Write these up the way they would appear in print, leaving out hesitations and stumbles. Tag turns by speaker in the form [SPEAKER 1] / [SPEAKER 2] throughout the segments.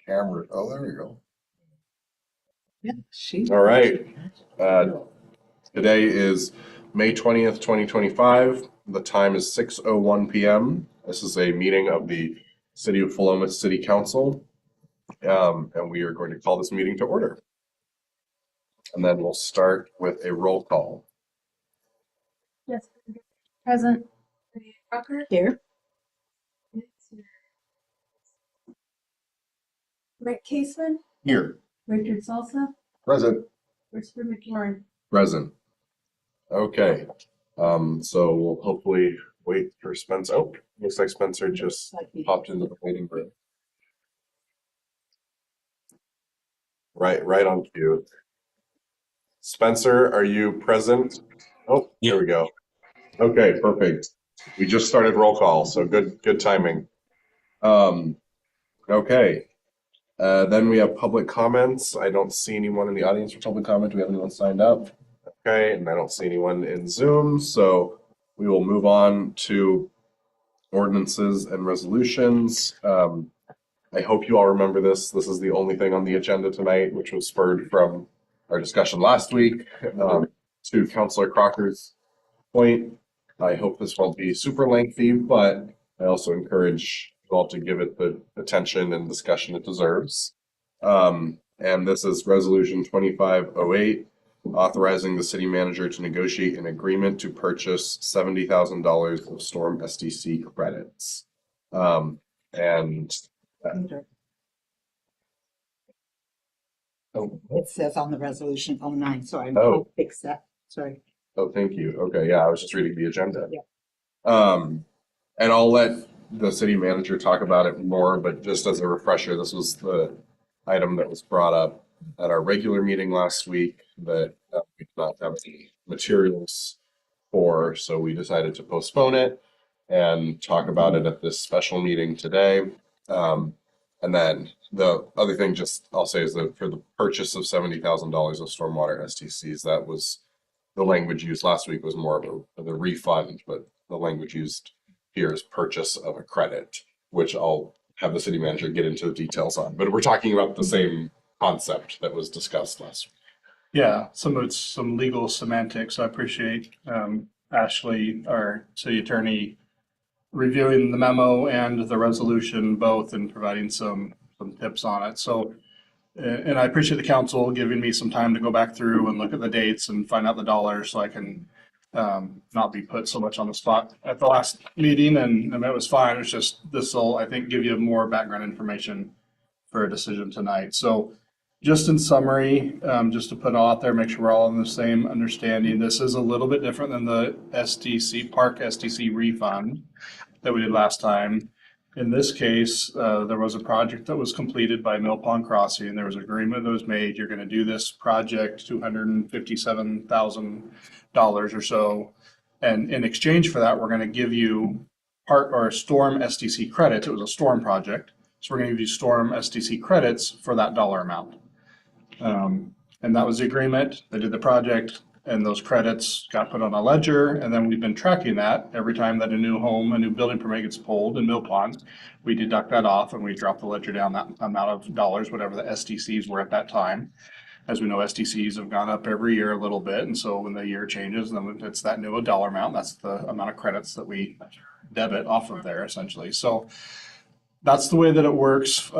[SPEAKER 1] Camera. Oh, there we go.
[SPEAKER 2] Yeah, she.
[SPEAKER 1] All right. Today is May 20th, 2025. The time is 6:01 p.m. This is a meeting of the City of Philomath City Council, and we are going to call this meeting to order. And then we'll start with a roll call.
[SPEAKER 3] Yes. Present. Rucker.
[SPEAKER 2] Here.
[SPEAKER 3] Rick Caseman.
[SPEAKER 1] Here.
[SPEAKER 3] Richard Salsa.
[SPEAKER 1] Present.
[SPEAKER 3] Christopher McLaurin.
[SPEAKER 1] Present. Okay. So we'll hopefully wait for Spencer. Oh, looks like Spencer just popped into the waiting room. Right on cue. Spencer, are you present? Oh, here we go. Okay, perfect. We just started roll call, so good timing. Okay. Then we have public comments. I don't see anyone in the audience for public comment. Do we have anyone signed up? Okay, and I don't see anyone in Zoom, so we will move on to ordinances and resolutions. I hope you all remember this. This is the only thing on the agenda tonight, which was spurred from our discussion last week. To Councilor Crocker's point, I hope this won't be super lengthy, but I also encourage you all to give it the attention and discussion it deserves. And this is Resolution 2508, authorizing the city manager to negotiate an agreement to purchase $70,000 of storm SDC credits.
[SPEAKER 2] It says on the resolution 09, so
[SPEAKER 1] Oh.
[SPEAKER 2] I'll fix that. Sorry.
[SPEAKER 1] Oh, thank you. Okay, yeah, I was just reading the agenda.
[SPEAKER 2] Yeah.
[SPEAKER 1] And I'll let the city manager talk about it more, but just as a refresher, this was the item that was brought up at our regular meeting last week that we did not have any materials for, so we decided to postpone it and talk about it at this special meeting today. And then the other thing just I'll say is that for the purchase of $70,000 of stormwater STCs, that was the language used last week was more of the refund, but the language used here is purchase of a credit, which I'll have the city manager get into the details on. But we're talking about the same concept that was discussed last week.
[SPEAKER 4] Yeah, some of it's some legal semantics. I appreciate Ashley, our city attorney, reviewing the memo and the resolution both and providing some tips on it. So, and I appreciate the council giving me some time to go back through and look at the dates and find out the dollars so I can not be put so much on the spot at the last meeting. And it was fine. It's just this will, I think, give you more background information for a decision tonight. So just in summary, just to put it out there, make sure we're all on the same understanding. This is a little bit different than the SDC Park SDC refund that we did last time. In this case, there was a project that was completed by Mill Pond Crossing. There was an agreement that was made. You're going to do this project, $257,000 or so. And in exchange for that, we're going to give you part or storm SDC credits. It was a storm project. So we're going to give you storm SDC credits for that dollar amount. And that was the agreement. They did the project and those credits got put on a ledger. And then we've been tracking that every time that a new building permit gets pulled in Mill Pond, we deduct that off and we drop the ledger down that amount of dollars, whatever the SDCs were at that time. As we know, SDCs have gone up every year a little bit. And so when the year changes, then it's that new dollar amount. That's the amount of credits that we debit off of there essentially. So that's the way that it works.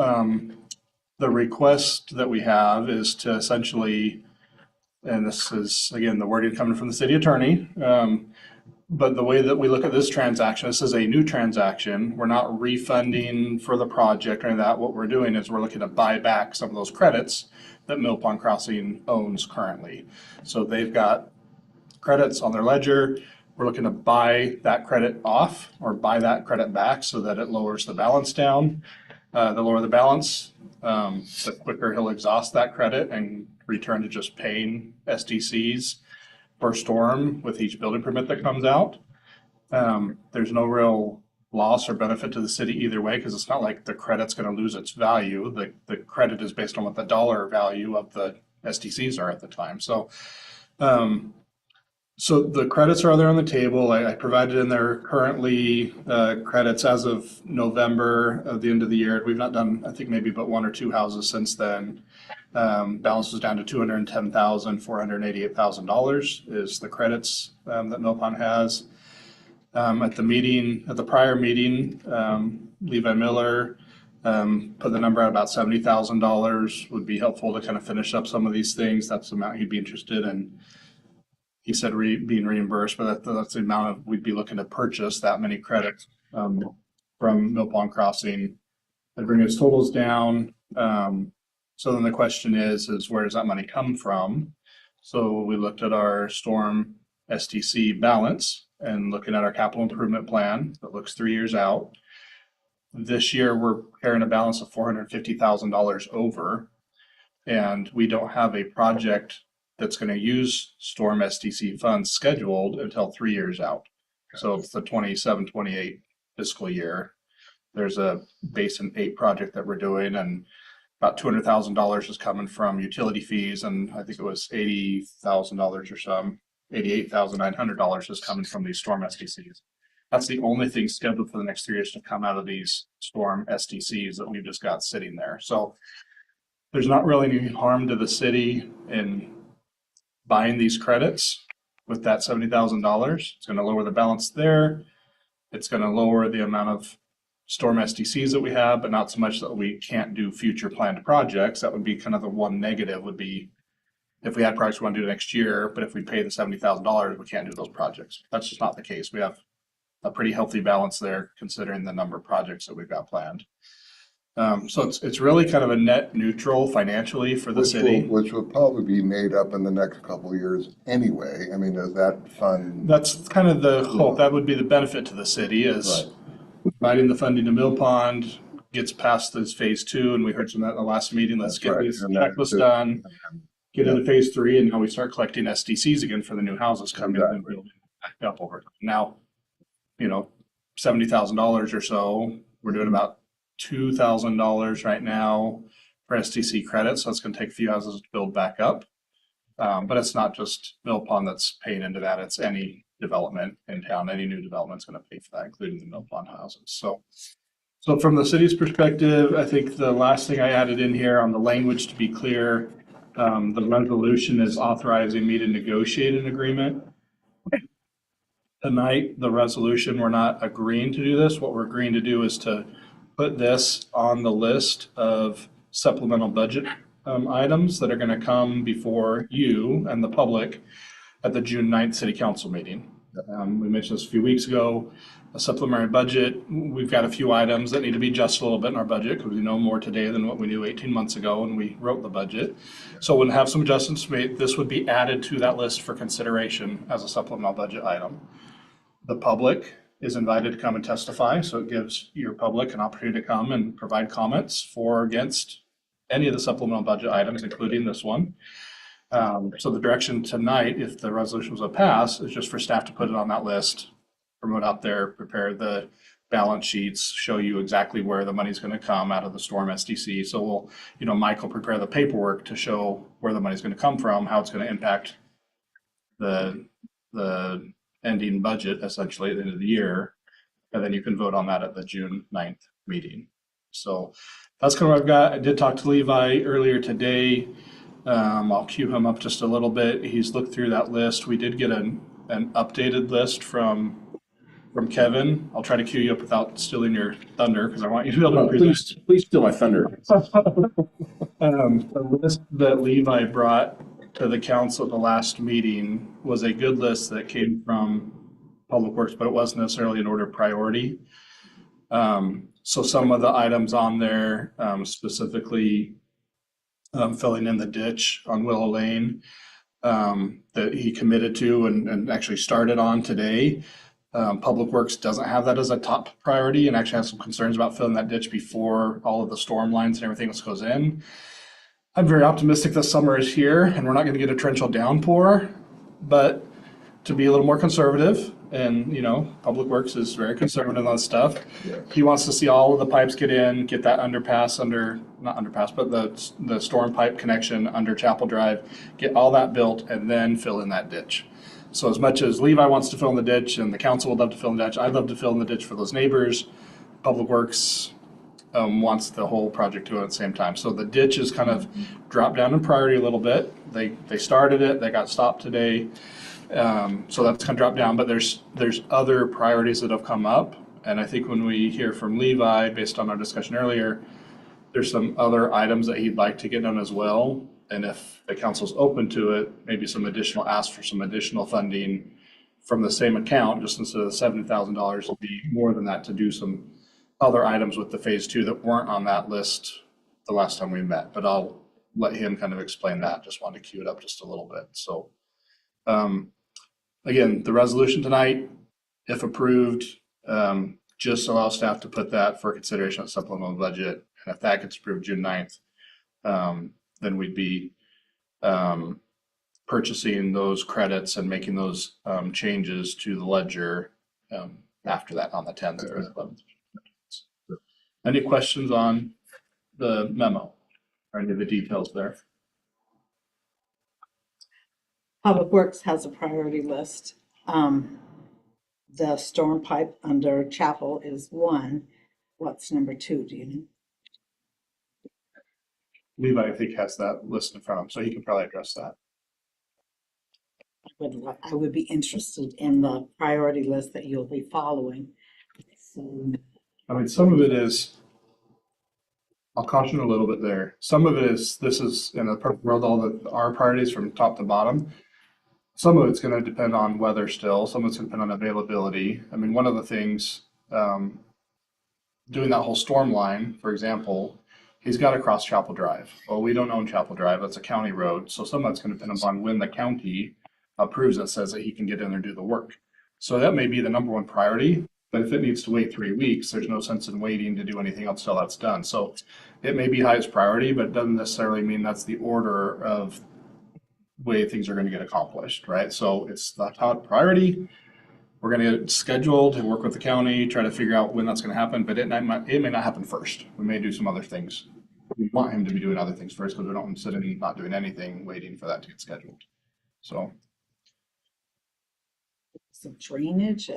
[SPEAKER 4] The request that we have is to essentially, and this is, again, the wording coming from the city attorney, but the way that we look at this transaction, this is a new transaction. We're not refunding for the project or any of that. What we're doing is we're looking to buy back some of those credits that Mill Pond Crossing owns currently. So they've got credits on their ledger. We're looking to buy that credit off or buy that credit back so that it lowers the balance down. The lower the balance, the quicker he'll exhaust that credit and return to just paying SDCs for storm with each building permit that comes out. There's no real loss or benefit to the city either way because it's not like the credit's going to lose its value. The credit is based on what the dollar value of the SDCs are at the time. So So the credits are there on the table. I provided in there currently credits as of November of the end of the year. We've not done, I think, maybe but one or two houses since then. Balance was down to $210,488,000 is the credits that Millpond has. At the prior meeting, Levi Miller put the number at about $70,000 would be helpful to kind of finish up some of these things. That's the amount he'd be interested in. He said being reimbursed, but that's the amount of we'd be looking to purchase that many credits from Mill Pond Crossing. That'd bring his totals down. So then the question is where does that money come from? So we looked at our storm STC balance and looking at our capital improvement plan that looks 3 years out. This year we're carrying a balance of $450,000 over, and we don't have a project that's going to use storm STC funds scheduled until 3 years out. So it's the 27-28 fiscal year. There's a Basin 8 project that we're doing, and about $200,000 is coming from utility fees, and I think it was $80,000 or some, $88,900 is coming from these storm STCs. That's the only thing scheduled for the next 3 years to come out of these storm STCs that we've just got sitting there. So there's not really any harm to the city in buying these credits with that $70,000. It's going to lower the balance there. It's going to lower the amount of storm STCs that we have, but not so much that we can't do future planned projects. That would be kind of the one negative would be if we had projects we want to do next year, but if we pay the $70,000, we can't do those projects. That's just not the case. We have a pretty healthy balance there considering the number of projects that we've got planned. So it's really kind of a net neutral financially for the city.
[SPEAKER 5] Which will probably be made up in the next couple of years anyway. I mean, is that fund?
[SPEAKER 4] That's kind of the hope. That would be the benefit to the city is providing the funding to Mill Pond gets past this phase 2, and we heard from that in the last meeting. Let's get this checklist done, get into phase 3, and now we start collecting SDCs again for the new houses coming in and building back up over now. $70,000 or so. We're doing about $2,000 right now for STC credits, so it's going to take a few houses to build back up. But it's not just Mill Pond that's paying into that. It's any development in town. Any new development is going to pay for that, including the Mill Pond houses. So from the city's perspective, I think the last thing I added in here on the language to be clear, the resolution is authorizing me to negotiate an agreement. Tonight, the resolution, we're not agreeing to do this. What we're agreeing to do is to put this on the list of supplemental budget items that are going to come before you and the public at the June 9th City Council meeting. We mentioned this a few weeks ago, a supplementary budget. We've got a few items that need to be adjusted a little bit in our budget because we know more today than what we knew 18 months ago when we wrote the budget. So when have some adjustments made, this would be added to that list for consideration as a supplemental budget item. The public is invited to come and testify, so it gives your public an opportunity to come and provide comments for or against any of the supplemental budget items, including this one. So the direction tonight, if the resolution was a pass, is just for staff to put it on that list, promote out there, prepare the balance sheets, show you exactly where the money's going to come out of the storm SDC. So Mike will prepare the paperwork to show where the money's going to come from, how it's going to impact the ending budget essentially at the end of the year, and then you can vote on that at the June 9th meeting. So that's kind of what I've got. I did talk to Levi earlier today. I'll cue him up just a little bit. He's looked through that list. We did get an updated list from Kevin. I'll try to cue you up without stealing your thunder because I want you to be able to present.
[SPEAKER 1] Please steal my thunder.
[SPEAKER 4] The list that Levi brought to the council at the last meeting was a good list that came from Public Works, but it wasn't necessarily in order of priority. So some of the items on there, specifically filling in the ditch on Willow Lane that he committed to and actually started on today. Public Works doesn't have that as a top priority and actually has some concerns about filling that ditch before all of the storm lines and everything else goes in. I'm very optimistic that summer is here and we're not going to get a torrential downpour, but to be a little more conservative, and Public Works is very conservative on stuff.
[SPEAKER 5] Yes.
[SPEAKER 4] He wants to see all of the pipes get in, get that not underpass, but the storm pipe connection under Chapel Drive, get all that built and then fill in that ditch. So as much as Levi wants to fill in the ditch and the council would love to fill in the ditch, I'd love to fill in the ditch for those neighbors. Public Works wants the whole project to at the same time. So the ditch is kind of dropped down in priority a little bit. They started it, they got stopped today. So that's kind of dropped down, but there's other priorities that have come up. And I think when we hear from Levi, based on our discussion earlier, there's some other items that he'd like to get done as well. And if the council's open to it, maybe some additional, ask for some additional funding from the same account, just instead of the $70,000 will be more than that to do some other items with the phase 2 that weren't on that list the last time we met, but I'll let him kind of explain that. Just wanted to cue it up just a little bit. So, again, the resolution tonight, if approved, just allow staff to put that for consideration at supplemental budget. And if that gets approved June 9th, then we'd be purchasing those credits and making those changes to the ledger after that on the 10th or the 11th. Any questions on the memo or any of the details there?
[SPEAKER 2] Public Works has a priority list. The storm pipe under Chapel is 1. What's number 2, do you know?
[SPEAKER 4] Levi, I think, has that list in front of him, so he can probably address that.
[SPEAKER 2] I would be interested in the priority list that you'll be following. So,
[SPEAKER 4] I mean, some of it is, I'll caution a little bit there. Some of it is, this is in a perfect world, our priorities from top to bottom. Some of it's going to depend on weather still. Some of it's going to depend on availability. I mean, one of the things, doing that whole storm line, for example, he's got to cross Chapel Drive. Well, we don't own Chapel Drive. That's a county road. So some of that's going to depend upon when the county approves it, says that he can get in there and do the work. So that may be the number one priority. But if it needs to wait 3 weeks, there's no sense in waiting to do anything else till that's done. So it may be highest priority, but it doesn't necessarily mean that's the order of way things are going to get accomplished, right? So it's the top priority. We're going to get it scheduled and work with the county, try to figure out when that's going to happen, but it may not happen first. We may do some other things. We want him to be doing other things first because we don't want him sitting not doing anything, waiting for that to get scheduled. So
[SPEAKER 2] some drainage.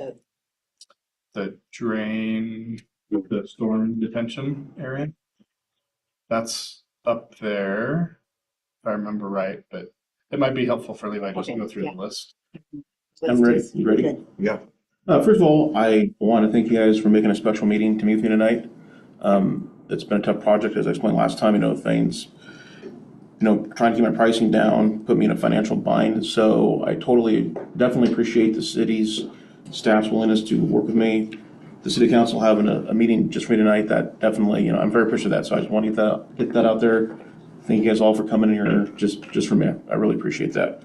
[SPEAKER 4] the drain with the storm detention area, that's up there, if I remember right, but it might be helpful for Levi just to go through the list.
[SPEAKER 6] I'm ready. You ready?
[SPEAKER 2] Good.
[SPEAKER 1] Yeah.
[SPEAKER 6] First of all, I want to thank you guys for making a special meeting to meet with me tonight. It's been a tough project, as I explained last time. Things, trying to keep my pricing down, put me in a financial bind. So I definitely appreciate the city's staff's willingness to work with me. The city council having a meeting just for me tonight, that definitely, I'm very appreciative of that. So I just want to get that out there. Thank you guys all for coming in here just for me. I really appreciate that.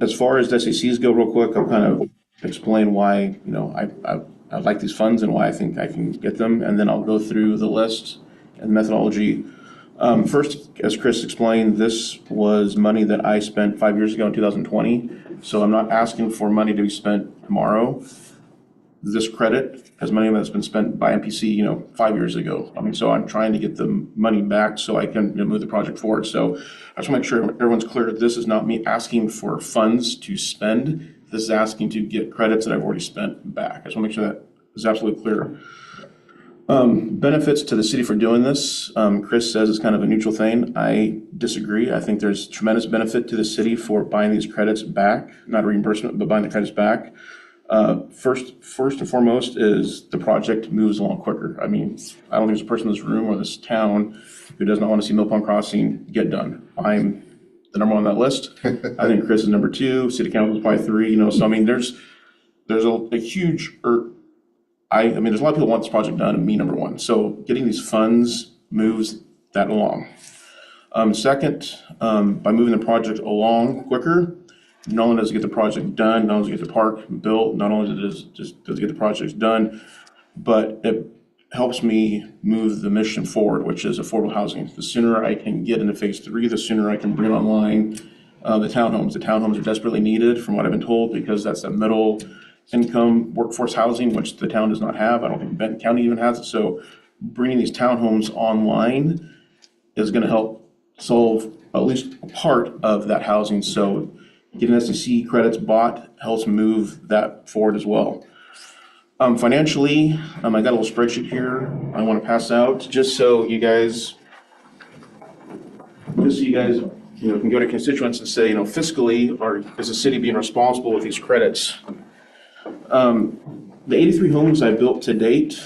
[SPEAKER 6] As far as the SACs go, real quick, I'll kind of explain why, I like these funds and why I think I can get them. And then I'll go through the list and methodology. First, as Chris explained, this was money that I spent 5 years ago in 2020. So I'm not asking for money to be spent tomorrow. This credit is money that's been spent by MPC, 5 years ago. So I'm trying to get the money back so I can move the project forward. So I just want to make sure everyone's clear. This is not me asking for funds to spend. This is asking to get credits that I've already spent back. I just want to make sure that is absolutely clear. Benefits to the city for doing this. Chris says it's kind of a neutral thing. I disagree. I think there's tremendous benefit to the city for buying these credits back, not a reimbursement, but buying the credits back. First and foremost is the project moves along quicker. I don't think there's a person in this room or this town who does not want to see Mill Pond Crossing get done. I'm the number one on that list. I think Chris is number 2. City council is probably 3. So there's a huge. There's a lot of people who want this project done, and me number 1. So getting these funds moves that along. Second, by moving the project along quicker, not only does it get the project done, not only does it get the park built, not only does it get the projects done, but it helps me move the mission forward, which is affordable housing. The sooner I can get into phase 3, the sooner I can bring online the townhomes. The townhomes are desperately needed, from what I've been told, because that's a middle income workforce housing, which the town does not have. I don't think Benton County even has it. So bringing these townhomes online is going to help solve at least a part of that housing. So getting SDC credits bought helps move that forward as well. Financially, I got a little spreadsheet here I want to pass out just so you guys can go to constituents and say, fiscally, is the city being responsible with these credits? The 83 homes I built to date,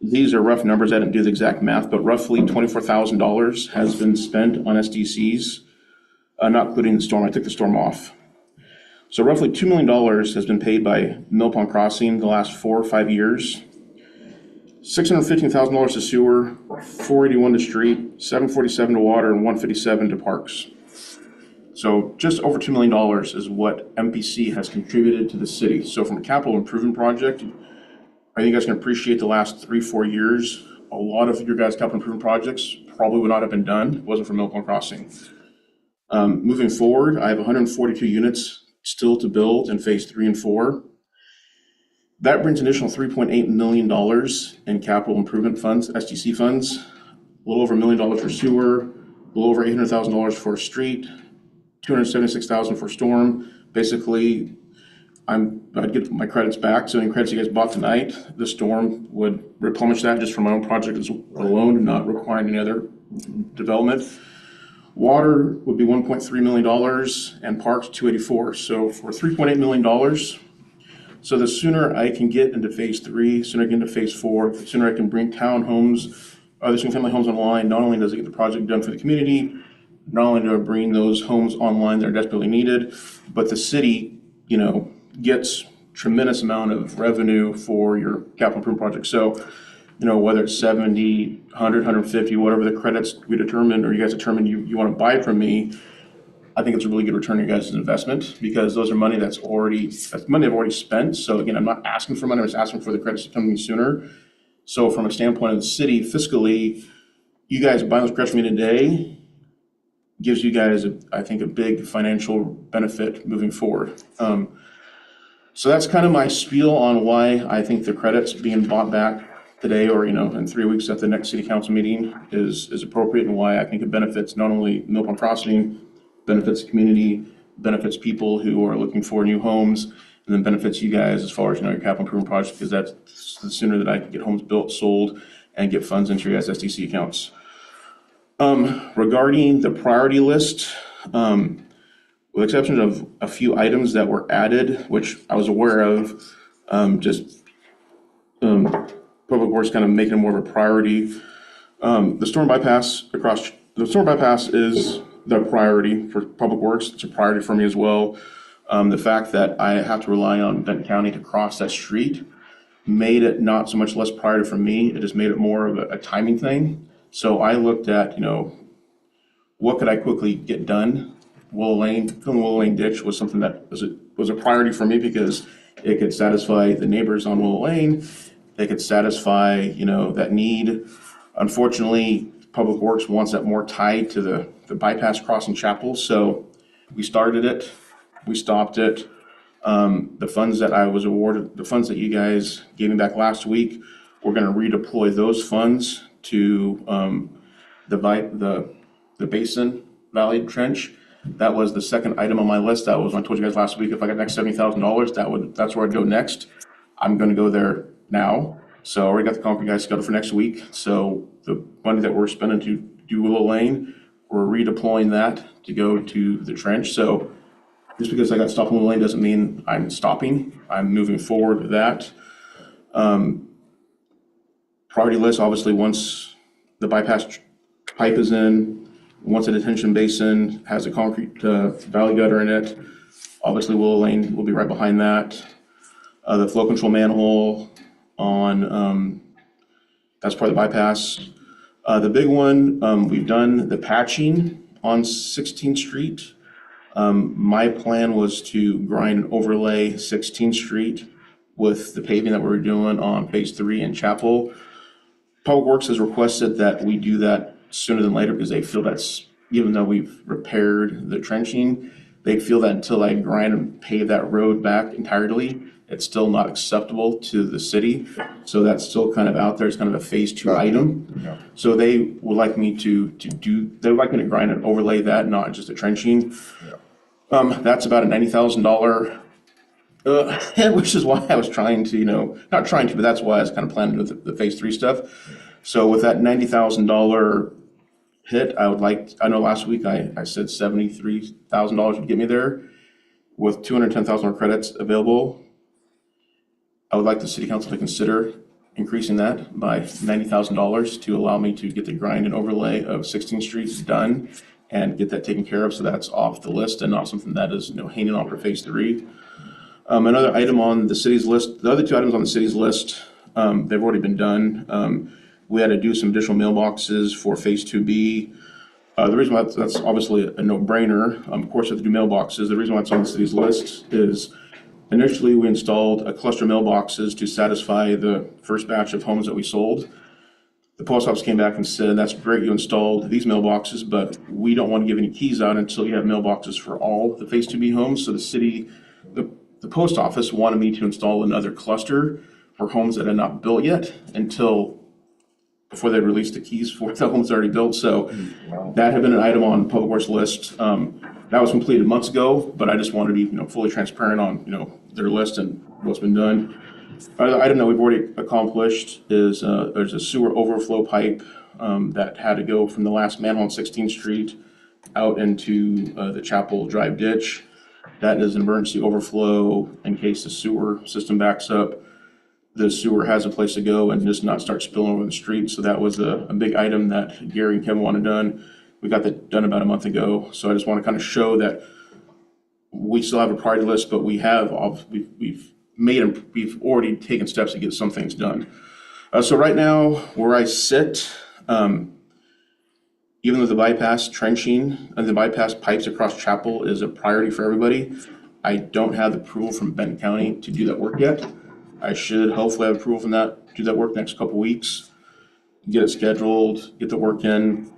[SPEAKER 6] these are rough numbers. I didn't do the exact math, but roughly $24,000 has been spent on SDCs, not including the storm. I took the storm off. So roughly $2 million has been paid by Mill Pond Crossing the last 4 or 5 years. $615,000 to sewer, $481 to street, $747 to water, and $157 to parks. So just over $2 million is what MPC has contributed to the city. So from a capital improvement project, I think you guys can appreciate the last 3-4 years. A lot of your guys' capital improvement projects probably would not have been done if it wasn't for Mill Pond Crossing. Moving forward, I have 142 units still to build in phase 3 and 4. That brings an additional $3.8 million in capital improvement funds, SDC funds, a little over $1 million for sewer, a little over $800,000 for street, $276,000 for storm. Basically, I'd get my credits back. So any credits you guys bought tonight, the storm would replenish that just from my own project alone, not requiring any other development. Water would be $1.3 million and parks $284. So for $3.8 million. So the sooner I can get into phase 3, sooner I get into phase 4, the sooner I can bring townhomes, other single family homes online, not only does it get the project done for the community, not only do I bring those homes online that are desperately needed, but the city, gets tremendous amount of revenue for your capital improvement project. So, whether it's 70, 100, 150, whatever the credits we determine or you guys determine you want to buy from me, I think it's a really good return on your guys' investment because those are money that's money I've already spent. So again, I'm not asking for money, I'm just asking for the credits to come to me sooner. So from a standpoint of the city, fiscally, you guys buying those credits from me today gives you guys, I think, a big financial benefit moving forward. So that's kind of my spiel on why I think the credits being bought back today or, in 3 weeks at the next city council meeting is appropriate and why I think it benefits not only Mill Pond Crossing, benefits the community, benefits people who are looking for new homes, and then benefits you guys as far as, your capital improvement project, because that's the sooner that I can get homes built, sold, and get funds into your guys' SDC accounts. Regarding the priority list, with the exception of a few items that were added, which I was aware of, Public Works kind of making it more of a priority. The storm bypass is the priority for Public Works. It's a priority for me as well. The fact that I have to rely on Benton County to cross that street made it not so much less priority for me. It just made it more of a timing thing. So I looked at, what could I quickly get done? Filling Willow Lane ditch was something that was a priority for me because it could satisfy the neighbors on Willow Lane. They could satisfy, that need. Unfortunately, Public Works wants that more tied to the bypass crossing Chapel. So we started it, we stopped it. The funds that I was awarded, the funds that you guys gave me back last week, we're going to redeploy those funds to the Basin Valley Trench. That was the second item on my list. That was when I told you guys last week, if I got next $70,000, that's where I'd go next. I'm going to go there now. So I already got the concrete guys scheduled for next week. So the money that we're spending to do Willow Lane, we're redeploying that to go to the trench. So just because I got stopped in Willow Lane doesn't mean I'm stopping. I'm moving forward with that. Priority list, obviously, once the bypass pipe is in, once a detention basin has a concrete valley gutter in it, obviously Willow Lane will be right behind that. The flow control manhole on, that's part of the bypass. The big one, we've done the patching on 16th Street. My plan was to grind and overlay 16th Street with the paving that we were doing on phase 3 in Chapel. Public Works has requested that we do that sooner than later because they feel that's, even though we've repaired the trenching, they feel that until I grind and pave that road back entirely, it's still not acceptable to the city. So that's still kind of out there. It's kind of a phase 2 item.
[SPEAKER 5] Yeah.
[SPEAKER 6] So they would like me to grind and overlay that, not just the trenching.
[SPEAKER 5] Yeah.
[SPEAKER 6] That's about a $90,000, which is why I was trying to, not trying to, but that's why I was kind of planning with the phase 3 stuff. So with that $90,000 hit, I know last week I said $73,000 would get me there. With 210,000 credits available, I would like the city council to consider increasing that by $90,000 to allow me to get the grind and overlay of 16th Street done and get that taken care of, so that's off the list and not something that is, hanging on for phase 3. Another item on the city's list, the other two items on the city's list, they've already been done. We had to do some additional mailboxes for phase 2B. The reason why that's obviously a no-brainer, of course, with the new mailboxes, the reason why it's on the city's list is initially we installed a cluster of mailboxes to satisfy the first batch of homes that we sold. The post office came back and said, that's great, you installed these mailboxes, but we don't want to give any keys out until you have mailboxes for all the phase 2B homes. So the city, the post office wanted me to install another cluster for homes that are not built yet before they release the keys for the homes already built. So that had been an item on Public Works list. That was completed months ago, but I just wanted to be, fully transparent on, their list and what's been done. Another item that we've already accomplished is there's a sewer overflow pipe that had to go from the last manhole on 16th Street out into the Chapel Drive ditch. That is an emergency overflow in case the sewer system backs up. The sewer has a place to go and just not start spilling over the street. So that was a big item that Gary and Kevin wanted done. We got that done about a month ago. So I just want to kind of show that we still have a priority list, but we've already taken steps to get some things done. So right now, where I sit, even though the bypass trenching and the bypass pipes across Chapel is a priority for everybody, I don't have the approval from Benton County to do that work yet. I should hopefully have approval from that, do that work next couple weeks, get it scheduled, get the work in.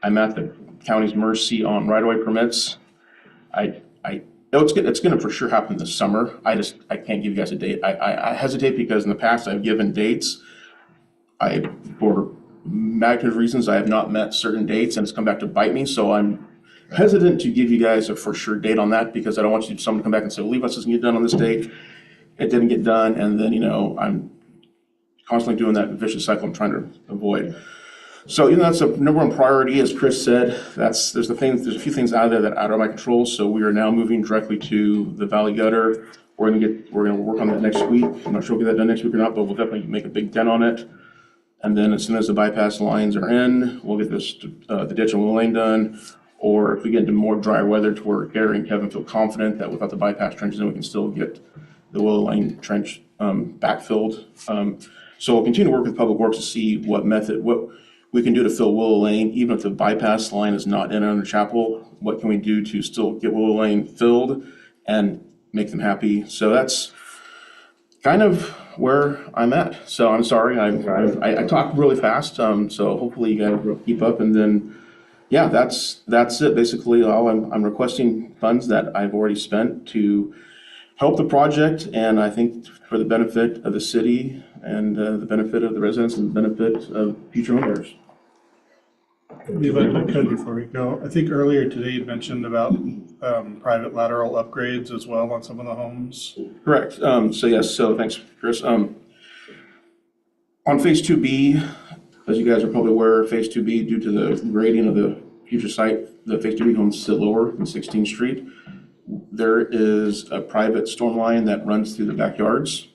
[SPEAKER 6] I'm at the county's mercy on right-of-way permits. I know it's gonna for sure happen this summer. I can't give you guys a date. I hesitate because in the past I've given dates. For magnitude of reasons, I have not met certain dates and it's come back to bite me. So I'm hesitant to give you guys a for sure date on that because I don't want someone to come back and say, well, leave us doesn't get done on this date. It didn't get done, and then I'm constantly doing that vicious cycle I'm trying to avoid. So that's a number one priority, as Chris said. There's a few things out of there that are out of my control. So we are now moving directly to the Valley Gutter. We're gonna work on that next week. I'm not sure we'll get that done next week or not, but we'll definitely make a big dent on it. And then as soon as the bypass lines are in, we'll get the ditch and Willow Lane done. Or if we get into more dry weather to where Gary and Kevin feel confident that without the bypass trenches in, we can still get the Willow Lane trench backfilled. So we'll continue to work with Public Works to see what we can do to fill Willow Lane, even if the bypass line is not in under Chapel. What can we do to still get Willow Lane filled and make them happy? So that's kind of where I'm at. So I'm sorry, I talk really fast. So hopefully you guys will keep up. And then, yeah, that's it. Basically, all I'm requesting funds that I've already spent to help the project, and I think for the benefit of the city and the benefit of the residents and the benefit of future homeowners.
[SPEAKER 4] If I could before we go, I think earlier today you mentioned about private lateral upgrades as well on some of the homes.
[SPEAKER 6] Correct. So yes, so thanks, Chris. On phase 2B, as you guys are probably aware, phase 2B, due to the grading of the future site, the phase 2B homes sit lower than 16th Street. There is a private storm line that runs through the backyards.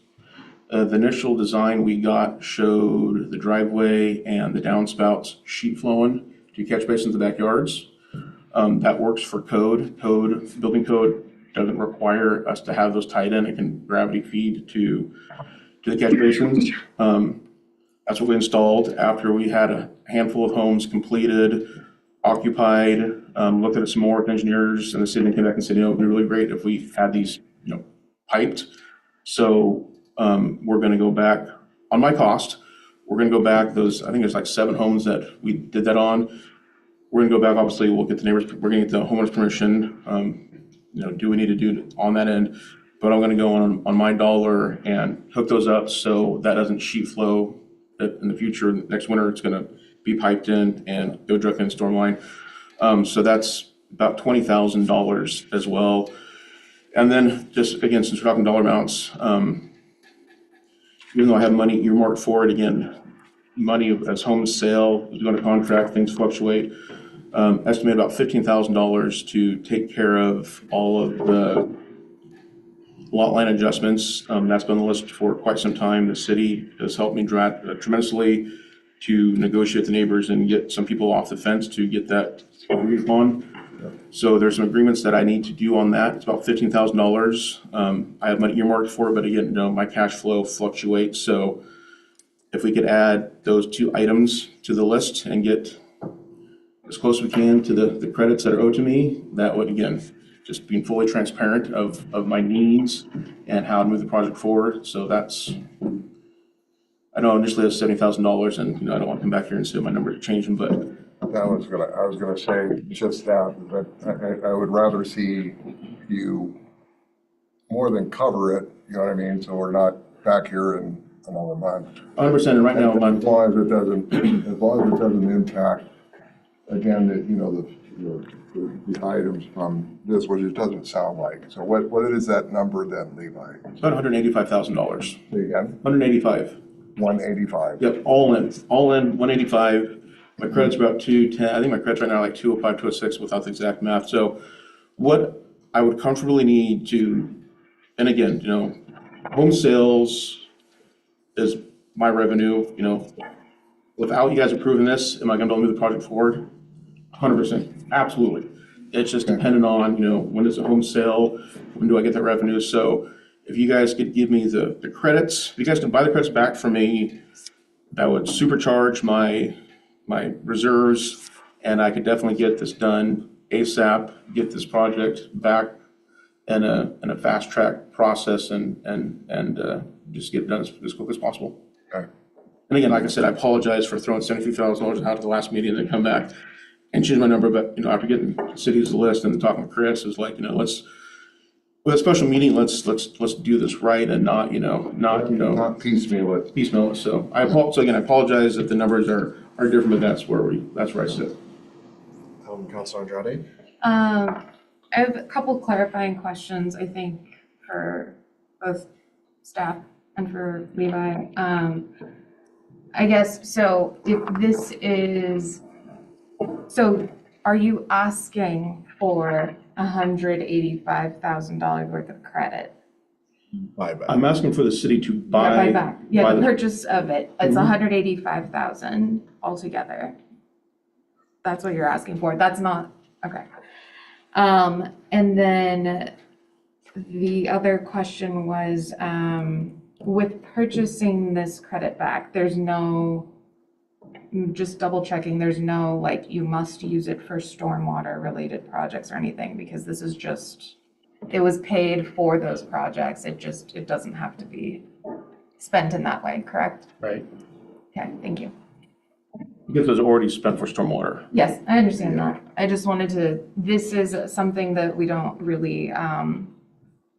[SPEAKER 6] The initial design we got showed the driveway and the downspouts sheet flowing to catch basins in the backyards. That works for building code doesn't require us to have those tied in. It can gravity feed to the catch basins. That's what we installed after we had a handful of homes completed, occupied, looked at it some more with engineers, and the city came back and said, it'd be really great if we had these, piped. So we're going to go back on my cost. We're going to go back I think there's like 7 homes that we did that on. We're going to go back. Obviously, we'll get the neighbors. We're going to get the homeowner's permission. Do we need to do on that end? But I'm going to go on my dollar and hook those up so that doesn't sheet flow in the future. Next winter, it's going to be piped in and go directly in storm line. So that's about $20,000 as well. And then just, again, since we're talking dollar amounts, even though I have money earmarked for it, again, money as home sale, is going to contract, things fluctuate. Estimate about $15,000 to take care of all of the lot line adjustments. That's been on the list for quite some time. The city has helped me tremendously to negotiate with the neighbors and get some people off the fence to get that agreed upon. So there's some agreements that I need to do on that. It's about $15,000. I have money earmarked for it, but again, my cash flow fluctuates. So if we could add those two items to the list and get as close as we can to the credits that are owed to me, that would, again, just being fully transparent of my needs and how to move the project forward. So that's, I know initially it was $70,000, and I don't want to come back here and say my numbers are changing, but
[SPEAKER 5] I was gonna say just that, but I would rather see you more than cover it, you know what I mean? So we're not back here in another month.
[SPEAKER 6] 100%. And right now,
[SPEAKER 5] As long as it doesn't impact, again, the items from this, which it doesn't sound like. So what is that number then, Levi?
[SPEAKER 6] it's about $185,000.
[SPEAKER 5] Say again?
[SPEAKER 6] 185.
[SPEAKER 5] 185.
[SPEAKER 6] Yep, all in, 185. My credit's about 210. I think my credit's right now like 205, 206 without the exact math. So what I would comfortably need to, and again, home sales is my revenue, without you guys approving this, am I gonna move the project forward? 100%, absolutely. It's just dependent on, when is a home sale, when do I get that revenue? So if you guys could give me the credits, if you guys can buy the credits back from me, that would supercharge my reserves, and I could definitely get this done ASAP, get this project back in a fast track process and just get it done as quickly as possible.
[SPEAKER 5] Okay.
[SPEAKER 6] And again, like I said, I apologize for throwing $73,000 out at the last meeting and then come back and change my number. But, after getting cities list and talking with Chris, is like, let's, with a special meeting, let's do this right and not
[SPEAKER 5] Not piecemeal it.
[SPEAKER 6] piecemeal it. So I apologize if the numbers are different, but that's where I sit.
[SPEAKER 1] Councilor Andrade?
[SPEAKER 7] I have a couple clarifying questions, I think, for both staff and for Levi. I guess, so if this is, so are you asking for $185,000 worth of credit?
[SPEAKER 1] Buyback.
[SPEAKER 6] I'm asking for the city to buy.
[SPEAKER 7] Yeah, buyback. Yeah,
[SPEAKER 6] buy
[SPEAKER 7] the purchase of it. It's
[SPEAKER 6] Mhm.
[SPEAKER 7] 185,000 altogether. That's what you're asking for. That's not, okay. And then the other question was, with purchasing this credit back, there's no, just double checking, there's no, like, you must use it for stormwater related projects or anything, because this is just, it was paid for those projects. It doesn't have to be spent in that way, correct?
[SPEAKER 6] Right.
[SPEAKER 7] Okay, thank you.
[SPEAKER 6] Because it was already spent for stormwater.
[SPEAKER 7] Yes, I understand that. I just wanted to, this is something that we don't really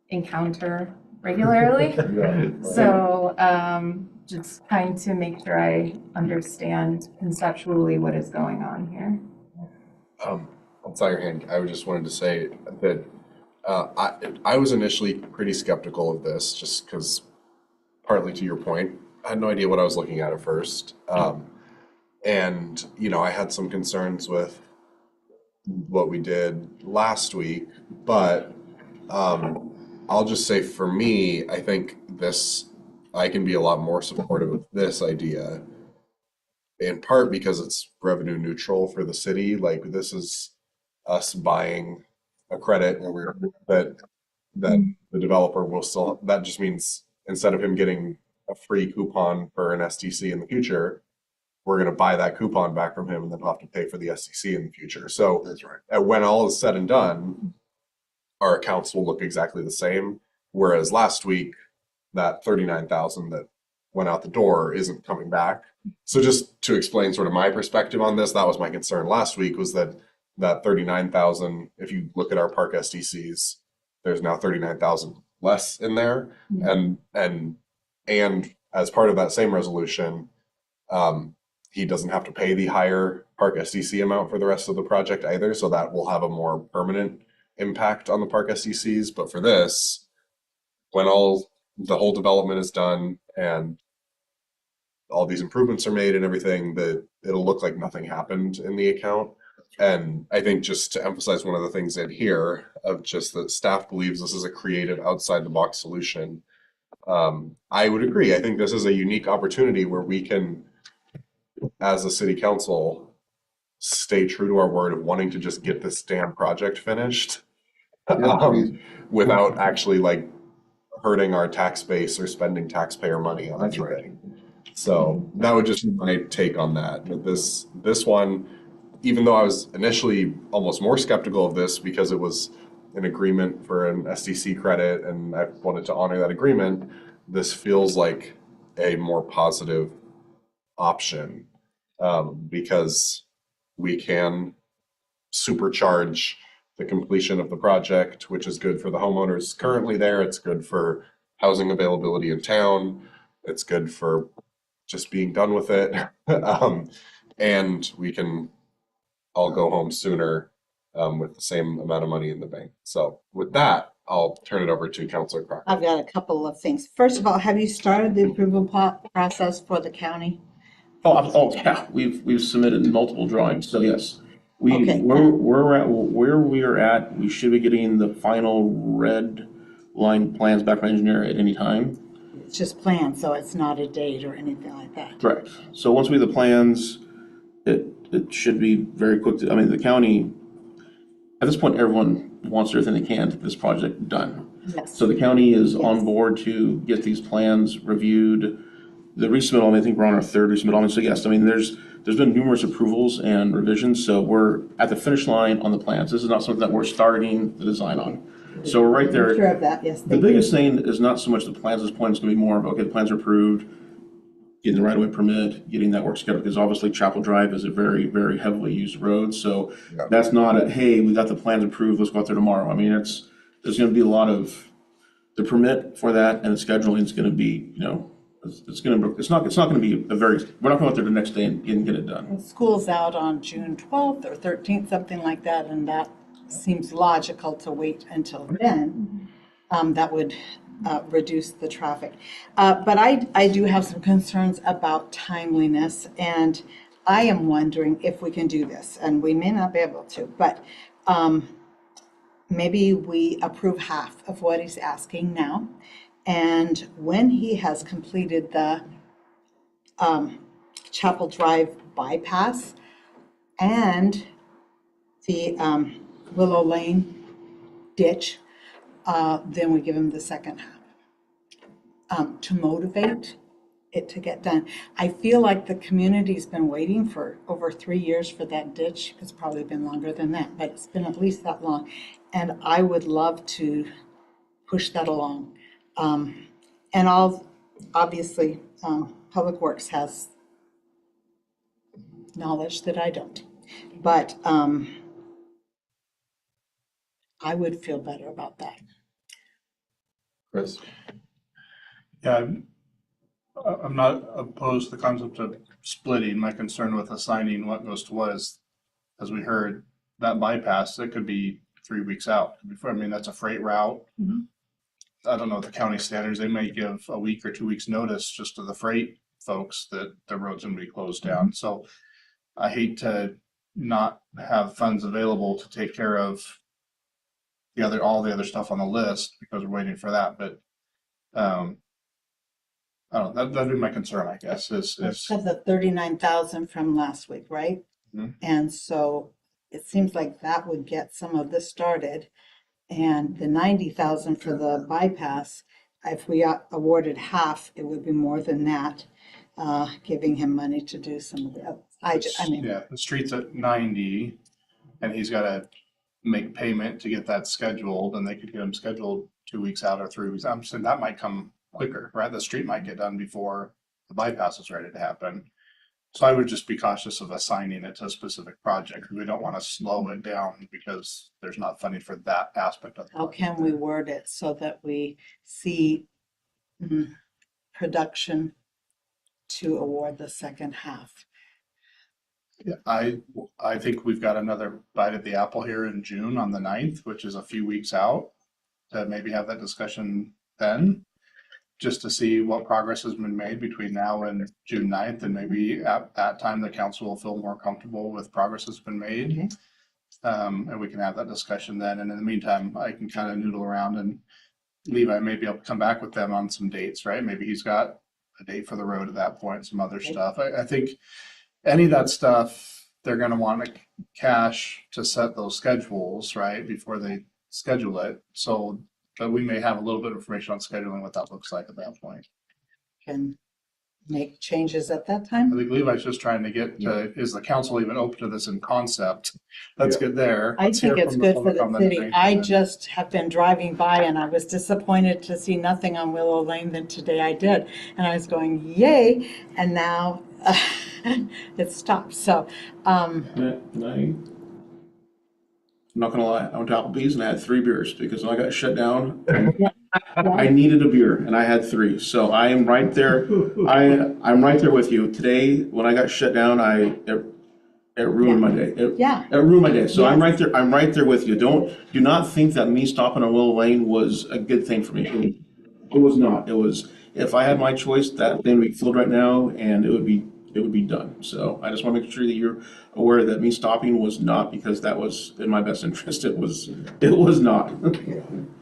[SPEAKER 7] encounter regularly.
[SPEAKER 5] Yeah.
[SPEAKER 7] So just trying to make sure I understand conceptually what is going on here.
[SPEAKER 1] I'll tie your hand. I just wanted to say that I was initially pretty skeptical of this, just because, partly to your point, I had no idea what I was looking at first. And, I had some concerns with what we did last week, but I'll just say for me, I think I can be a lot more supportive of this idea, in part because it's revenue neutral for the city. Like, this is us buying a credit that the developer will still, that just means instead of him getting a free coupon for an STC in the future, we're going to buy that coupon back from him and then he'll have to pay for the STC in the future. So
[SPEAKER 5] That's right.
[SPEAKER 1] when all is said and done, our accounts will look exactly the same. Whereas last week, that 39,000 that went out the door isn't coming back. So just to explain sort of my perspective on this, that was my concern last week, was that 39,000, if you look at our park SDCs, there's now 39,000 less in there.
[SPEAKER 7] Yeah.
[SPEAKER 1] And as part of that same resolution, he doesn't have to pay the higher Park SDC amount for the rest of the project either, so that will have a more permanent impact on the Park SDCs. But for this, when the whole development is done and all these improvements are made and everything, that it'll look like nothing happened in the account. And I think just to emphasize one of the things in here of just that staff believes this is a creative outside the box solution. I would agree. I think this is a unique opportunity where we can, as a city council, stay true to our word of wanting to just get this damn project finished
[SPEAKER 5] Yeah, please.
[SPEAKER 1] without actually like hurting our tax base or spending taxpayer money on
[SPEAKER 5] That's right.
[SPEAKER 1] anything. So that would just be my take on that. But this one, even though I was initially almost more skeptical of this because it was an agreement for an SDC credit and I wanted to honor that agreement, this feels like a more positive option because we can supercharge the completion of the project, which is good for the homeowners currently there. It's good for housing availability in town. It's good for just being done with it. And we can all go home sooner with the same amount of money in the bank. So with that, I'll turn it over to Councilor Crocker.
[SPEAKER 2] I've got a couple of things. First of all, have you started the approval process for the county?
[SPEAKER 6] Oh, yeah, we've submitted multiple drawings, so yes.
[SPEAKER 2] Okay.
[SPEAKER 6] Where we are at, we should be getting the final red line plans back from engineer at any time.
[SPEAKER 2] It's just planned, so it's not a date or anything like that.
[SPEAKER 6] Correct. So once we have the plans, it should be very quick. I mean, the county, at this point, everyone wants everything they can to get this project done.
[SPEAKER 2] Yes.
[SPEAKER 6] So the county is
[SPEAKER 2] Yes.
[SPEAKER 6] on board to get these plans reviewed. The resubmittal, I think we're on our third resubmittal. So yes, I mean, there's been numerous approvals and revisions. So we're at the finish line on the plans. This is not something that we're starting the design on. So we're right
[SPEAKER 2] I'm
[SPEAKER 6] there.
[SPEAKER 2] sure of that, yes.
[SPEAKER 6] The biggest thing is not so much the plans at this point. It's going to be more of, okay, the plans are approved, getting the right-of-way permit, getting that work scheduled, because obviously Chapel Drive is a very, very heavily used road. So
[SPEAKER 5] Yeah.
[SPEAKER 6] that's not a, hey, we got the plans approved, let's go out there tomorrow. I mean, there's going to be a lot of, the permit for that and the scheduling is going to be, it's not going to be a very, we're not going out there the next day and get it done.
[SPEAKER 2] School's out on June 12th or 13th, something like that, and that seems logical to wait until then. That would reduce the traffic. But I do have some concerns about timeliness, and I am wondering if we can do this, and we may not be able to, but maybe we approve half of what he's asking now. And when he has completed the Chapel Drive bypass and the Willow Lane ditch, then we give him the second half to motivate it to get done. I feel like the community's been waiting for over 3 years for that ditch. It's probably been longer than that, but it's been at least that long. And I would love to push that along. And obviously, Public Works has knowledge that I don't. But I would feel better about that.
[SPEAKER 1] Chris?
[SPEAKER 4] Yeah, I'm not opposed to the concept of splitting. My concern with assigning what goes to what is, as we heard, that bypass, it could be 3 weeks out. I mean, that's a freight route.
[SPEAKER 2] Mhm.
[SPEAKER 4] I don't know what the county standards, they may give a week or 2 weeks notice just to the freight folks that the road's gonna be closed down. So I hate to not have funds available to take care of all the other stuff on the list because we're waiting for that, but I don't know, that'd be my concern, I guess, is
[SPEAKER 2] Said the 39,000 from last week, right?
[SPEAKER 4] Mhm.
[SPEAKER 2] And so it seems like that would get some of this started. And the 90,000 for the bypass, if we awarded half, it would be more than that, giving him money to do some of the others. I mean,
[SPEAKER 4] yeah, the street's at 90 and he's gotta make payment to get that scheduled, and they could get him scheduled 2 weeks out or 3 weeks. I'm saying that might come quicker, right? The street might get done before the bypass is ready to happen. So I would just be cautious of assigning it to a specific project. We don't want to slow it down because there's not funding for that aspect of the
[SPEAKER 2] how
[SPEAKER 4] project.
[SPEAKER 2] can we word it so that we see production to award the second half?
[SPEAKER 4] Yeah, I think we've got another bite at the apple here in June on the 9th, which is a few weeks out, to maybe have that discussion then, just to see what progress has been made between now and June 9th, and maybe at that time, the council will feel more comfortable with progress that's been made.
[SPEAKER 2] Okay.
[SPEAKER 4] And we can have that discussion then, and in the meantime, I can kind of noodle around, and Levi may be able to come back with them on some dates, right? Maybe he's got a date for the road at that point, some other
[SPEAKER 2] Okay.
[SPEAKER 4] stuff. I think any of that stuff, they're gonna want cash to set those schedules, right, before they schedule it. So, but we may have a little bit of information on scheduling, what that looks like at that point.
[SPEAKER 2] Can make changes at that
[SPEAKER 4] I
[SPEAKER 2] time.
[SPEAKER 4] think Levi's just trying to get to, is the council even open to this in concept? Let's get there.
[SPEAKER 2] I
[SPEAKER 4] Let's hear
[SPEAKER 2] think it's
[SPEAKER 4] from the
[SPEAKER 2] good for
[SPEAKER 4] public
[SPEAKER 2] the
[SPEAKER 4] on
[SPEAKER 2] city.
[SPEAKER 4] 9th,
[SPEAKER 2] I
[SPEAKER 4] and then-
[SPEAKER 2] just have been driving by and I was disappointed to see nothing on Willow Lane than today I did. And I was going, yay, and now it stopped. So,
[SPEAKER 6] I'm not gonna lie, I went to Applebee's and I had 3 beers because when I got shut down, I needed a beer and I had 3. So I am right there. I'm right there with you. Today, when I got shut down, it ruined my day.
[SPEAKER 2] Yeah.
[SPEAKER 6] It ruined my day. So I'm
[SPEAKER 2] Yes.
[SPEAKER 6] right there. I'm right there with you. Do not think that me stopping on Willow Lane was a good thing for me. It was not. It was, if I had my choice, that thing would be filled right now and it would be done. So I just want to make sure that you're aware that me stopping was not because that was in my best interest. It was not.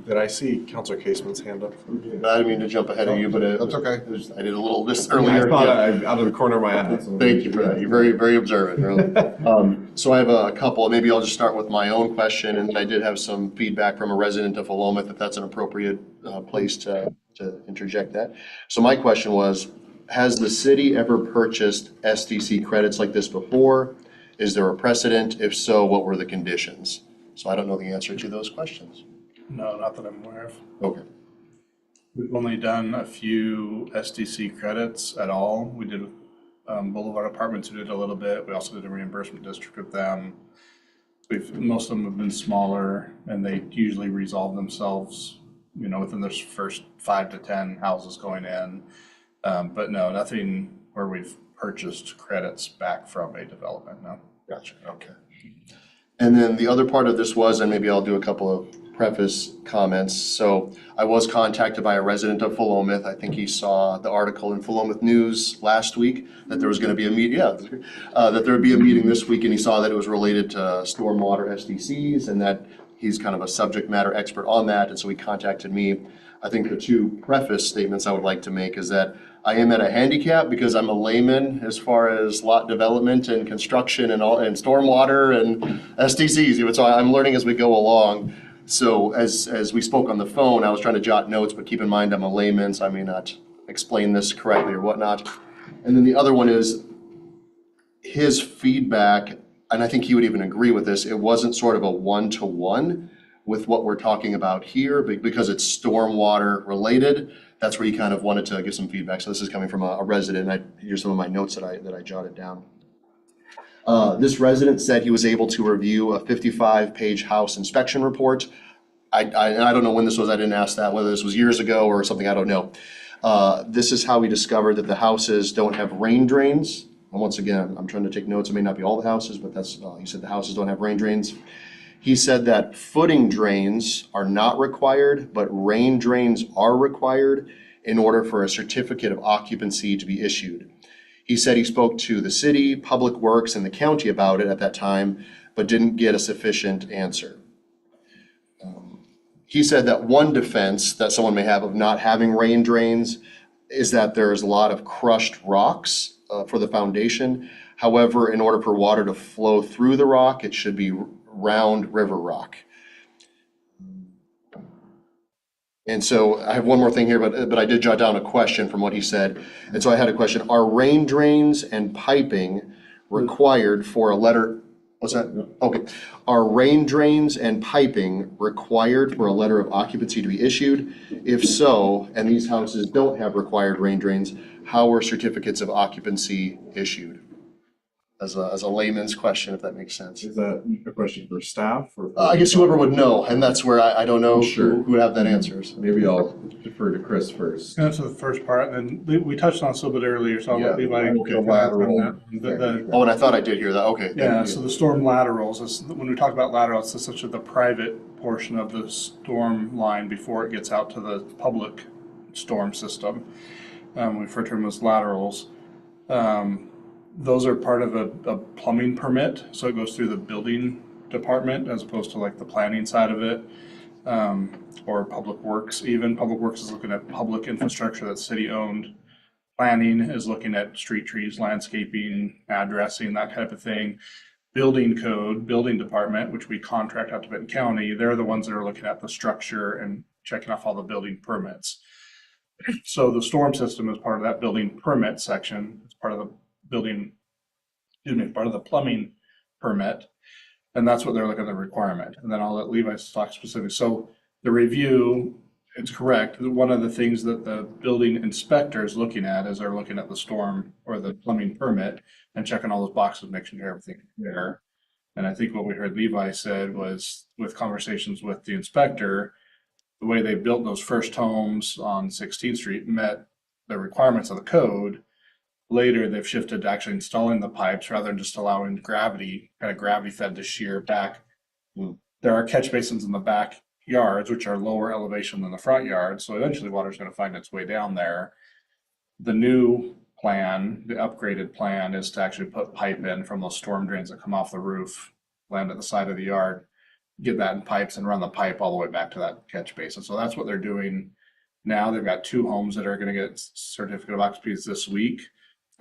[SPEAKER 1] Did I see Counselor Caseman's hand up?
[SPEAKER 8] I didn't mean to jump ahead of you, but
[SPEAKER 5] That's okay.
[SPEAKER 8] I did a little this
[SPEAKER 1] I
[SPEAKER 8] earlier.
[SPEAKER 1] thought
[SPEAKER 8] Yeah.
[SPEAKER 1] out of the corner of my eye.
[SPEAKER 8] Thank you for that. You're very, very observant, really. So I have a couple. Maybe I'll just start with my own question, and then I did have some feedback from a resident of Philomath, if that's an appropriate place to interject that. So my question was, has the city ever purchased SDC credits like this before? Is there a precedent? If so, what were the conditions? So I don't know the answer to those questions.
[SPEAKER 4] No, not that I'm aware of.
[SPEAKER 8] Okay.
[SPEAKER 4] We've only done a few SDC credits at all. We did Boulevard Apartments, we did a little bit. We also did a reimbursement district with them. Most of them have been smaller and they usually resolve themselves, within their first 5 to 10 houses going in. But no, nothing where we've purchased credits back from a development, no.
[SPEAKER 8] Gotcha, okay. And then the other part of this was, and maybe I'll do a couple of preface comments. So I was contacted by a resident of Philomath. I think he saw the article in Philomath News last week that there was going to be a meeting, that there would be a meeting this week, and he saw that it was related to stormwater SDCs and that he's kind of a subject matter expert on that. And so he contacted me. I think the 2 preface statements I would like to make is that I am at a handicap because I'm a layman as far as lot development and construction and stormwater and SDCs. So I'm learning as we go along. So as we spoke on the phone, I was trying to jot notes, but keep in mind I'm a layman, so I may not explain this correctly or whatnot. And then the other one is his feedback, and I think he would even agree with this, it wasn't sort of a one-to-one with what we're talking about here, because it's stormwater related. That's where he kind of wanted to give some feedback. So this is coming from a resident, and here's some of my notes that I jotted down. This resident said he was able to review a 55-page house inspection report. I don't know when this was, I didn't ask that, whether this was years ago or something, I don't know. This is how he discovered that the houses don't have rain drains. And once again, I'm trying to take notes, it may not be all the houses, but that's, he said the houses don't have rain drains. He said that footing drains are not required, but rain drains are required in order for a certificate of occupancy to be issued. He said he spoke to the city, Public Works, and the county about it at that time, but didn't get a sufficient answer. He said that one defense that someone may have of not having rain drains is that there's a lot of crushed rocks for the foundation. However, in order for water to flow through the rock, it should be round river rock. And so I have one more thing here, but I did jot down a question from what he said. And so I had a question, are rain drains and piping required for a letter? What's that? Okay. Are rain drains and piping required for a letter of occupancy to be issued? If so, and these houses don't have required rain drains, how were certificates of occupancy issued? as a layman's question, if that makes sense.
[SPEAKER 1] Is that a question for staff or?
[SPEAKER 8] I guess whoever would know, and that's where I don't know
[SPEAKER 1] Sure.
[SPEAKER 8] who would have that answer. So.
[SPEAKER 1] Maybe I'll defer to Chris first.
[SPEAKER 4] Answer the first part, and then we touched on this a little bit earlier, so I'll let
[SPEAKER 1] Yeah,
[SPEAKER 4] Levi.
[SPEAKER 5] the lateral.
[SPEAKER 8] Oh, and I thought I did hear that. Okay. thank
[SPEAKER 4] Yeah,
[SPEAKER 8] you.
[SPEAKER 4] so the storm laterals, is, when we talk about laterals, it's essentially the private portion of the storm line before it gets out to the public storm system. We refer to them as laterals. Those are part of a plumbing permit, so it goes through the building department as opposed to like the planning side of it. Or Public Works even. Public Works is looking at public infrastructure that's city-owned. Planning is looking at street trees, landscaping, addressing, that type of thing. Building code, building department, which we contract out to Benton County, they're the ones that are looking at the structure and checking off all the building permits. So the storm system is part of that building permit section. It's part of the building, part of the plumbing permit. And that's what they're looking at the requirement. And then I'll let Levi talk specific. So the review, it's correct. One of the things that the building inspector is looking at is they're looking at the storm or the plumbing permit and checking all those boxes, making sure everything's there. And I think what we heard Levi said was with conversations with the inspector, the way they built those first homes on 16th Street met the requirements of the code. Later, they've shifted to actually installing the pipes rather than just allowing gravity, kind of gravity fed to shear back. There are catch basins in the back yards, which are lower elevation than the front yards. So eventually water's going to find its way down there. The new plan, the upgraded plan, is to actually put pipe in from those storm drains that come off the roof, land at the side of the yard, get that in pipes and run the pipe all the way back to that catch basin. So that's what they're doing now. They've got 2 homes that are going to get certificate of occupancy this week.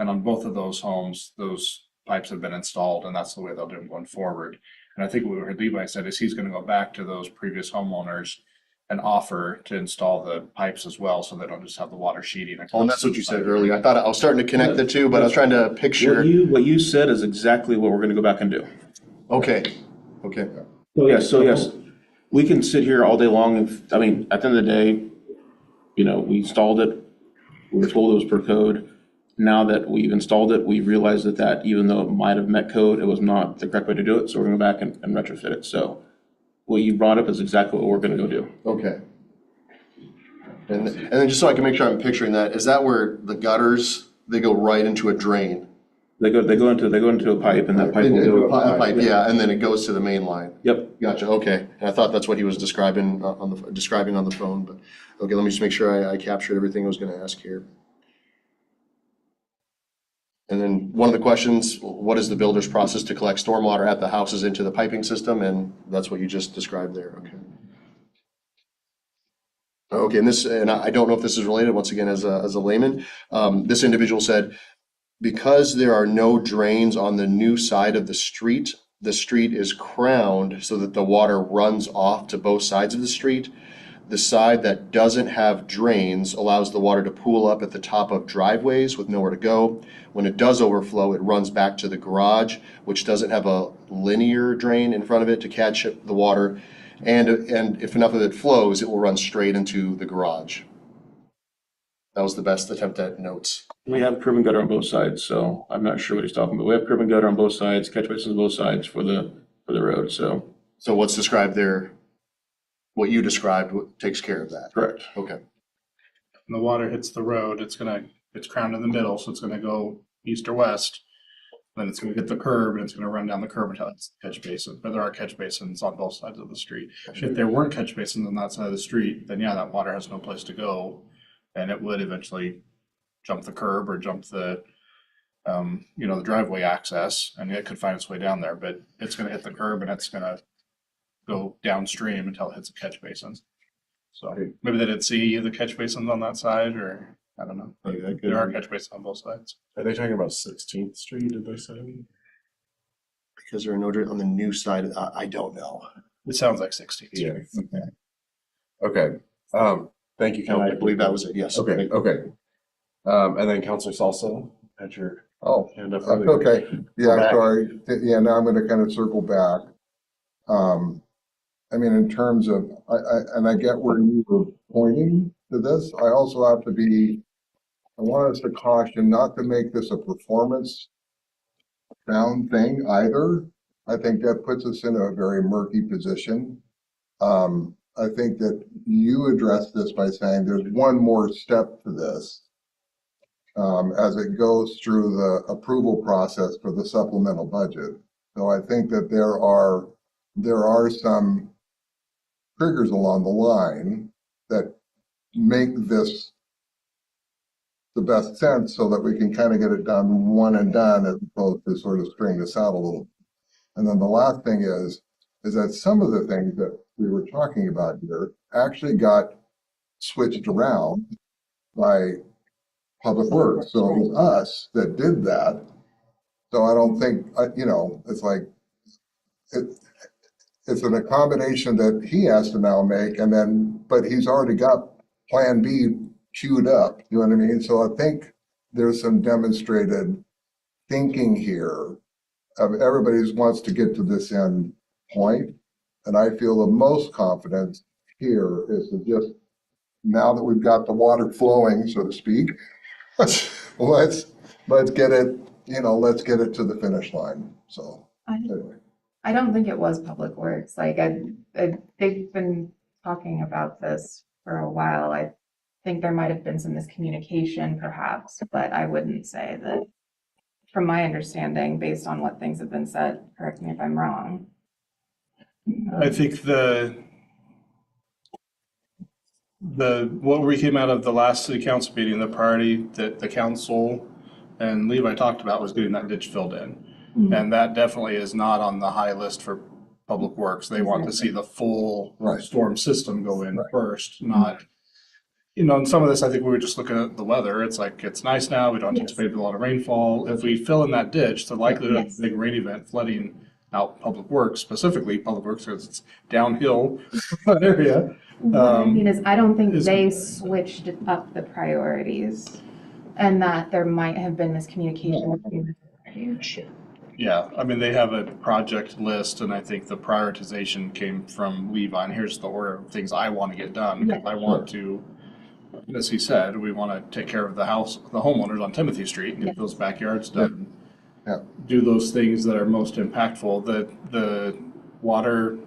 [SPEAKER 4] And on both of those homes, those pipes have been installed, and that's the way they'll do them going forward. And I think what we heard Levi said is he's going to go back to those previous homeowners and offer to install the pipes as well, so they don't just have the water sheeting.
[SPEAKER 8] Oh, and that's what you said earlier. I thought I was starting to connect the two, but I was trying to picture.
[SPEAKER 6] What you said is exactly what we're gonna go back and do.
[SPEAKER 8] Okay. Okay.
[SPEAKER 6] So yes, we can sit here all day long and, I mean, at the end of the day, we installed it, we were told it was per code. Now that we've installed it, we realized that even though it might have met code, it was not the correct way to do it, so we're gonna go back and retrofit it. So what you brought up is exactly what we're gonna go do.
[SPEAKER 8] Okay. And then just so I can make sure I'm picturing that, is that where the gutters, they go right into a drain?
[SPEAKER 6] They go into a pipe, and that pipe will
[SPEAKER 8] Into
[SPEAKER 6] go.
[SPEAKER 8] a pipe, yeah, and then it goes to the main line.
[SPEAKER 6] Yep.
[SPEAKER 8] Gotcha, okay. And I thought that's what he was describing on the phone, but, okay, let me just make sure I captured everything I was gonna ask here. And then one of the questions, what is the builder's process to collect stormwater at the houses into the piping system? And that's what you just described there, okay. Okay, and I don't know if this is related, once again, as a layman. This individual said, because there are no drains on the new side of the street is crowned so that the water runs off to both sides of the street. The side that doesn't have drains allows the water to pool up at the top of driveways with nowhere to go. When it does overflow, it runs back to the garage, which doesn't have a linear drain in front of it to catch the water. And if enough of it flows, it will run straight into the garage. That was the best attempt at notes.
[SPEAKER 6] We have curb and gutter on both sides, so I'm not sure what he's talking about. We have curb and gutter on both sides, catch basins on both sides for the road, so.
[SPEAKER 8] So what's described there, what you described takes care of that?
[SPEAKER 6] Correct.
[SPEAKER 8] Okay.
[SPEAKER 4] And the water hits the road, it's crowned in the middle, so it's gonna go east or west. Then it's gonna hit the curb and it's gonna run down the curb until it's catch basin. But there are catch basins on both sides of the street. If there weren't catch basins on that side of the street, then yeah, that water has no place to go. And it would eventually jump the curb or jump the driveway access, and it could find its way down there, but it's gonna hit the curb and it's gonna go downstream until it hits the catch basins. So maybe they didn't see the catch basins on that side, or I don't know. There are catch basins on both sides.
[SPEAKER 1] Are they talking about 16th Street, did they say?
[SPEAKER 8] Because there are no drains on the new side, I don't know.
[SPEAKER 4] It sounds like 16.
[SPEAKER 1] Yeah. Okay, thank you,
[SPEAKER 8] And I
[SPEAKER 1] Counselor.
[SPEAKER 8] believe that was it, yes.
[SPEAKER 1] Okay, okay. And then Counselor Salsa, had your
[SPEAKER 5] Oh,
[SPEAKER 1] hand up.
[SPEAKER 5] that's
[SPEAKER 1] earlier.
[SPEAKER 5] okay. Yeah,
[SPEAKER 1] Back.
[SPEAKER 5] sorry. Yeah, now I'm gonna kind of circle back. I mean, in terms of, I get where you were pointing to this. I also have to I want us to caution not to make this a performance top-down thing either. I think that puts us in a very murky position. I think that you addressed this by saying there's one more step to this as it goes through the approval process for the supplemental budget. So I think that there are some triggers along the line that make this the best sense so that we can kind of get it done one and done as opposed to sort of string this out a little. And then the last thing is that some of the things that we were talking about here actually got switched around by Public Works. So it was us that did that. So I don't think, it's like, it's an accommodation that he has to now make but he's already got Plan B queued up, you know what I mean? So I think there's some demonstrated thinking here of everybody wants to get to this end point. And I feel the most confidence here is to just, now that we've got the water flowing, so to speak, let's get it, let's get it to the finish line. So anyway.
[SPEAKER 7] I don't think it was Public Works. Like, they've been talking about this for a while. I think there might have been some miscommunication perhaps, but I wouldn't say that, from my understanding, based on what things have been said, correct me if I'm wrong.
[SPEAKER 4] I think what we came out of the last city council meeting, the priority that the council and Levi talked about was getting that ditch filled in.
[SPEAKER 7] Mhm.
[SPEAKER 4] And that definitely is not on the high list for Public Works. They want to see the full
[SPEAKER 5] Right.
[SPEAKER 4] storm system go in
[SPEAKER 5] Right.
[SPEAKER 4] first, not, and some of this, I think we were just looking at the weather. It's like, it's nice now. We don't
[SPEAKER 7] Yes.
[SPEAKER 4] anticipate a lot of rainfall. If we fill in that ditch, the likelihood
[SPEAKER 7] Yes.
[SPEAKER 4] of a big rain event flooding out Public Works, specifically Public Works, because it's downhill that area.
[SPEAKER 7] What I mean is, I don't think
[SPEAKER 4] is-
[SPEAKER 7] they switched up the priorities, and that there might have been miscommunication between the priorities.
[SPEAKER 4] Yeah, I mean, they have a project list, and I think the prioritization came from Levi, and here's the order of things I want to get done, because I want to, as he said, we want to take care of the homeowners on Timothy Street, and get those backyards done.
[SPEAKER 5] Yeah.
[SPEAKER 4] Do those things that are most impactful. The water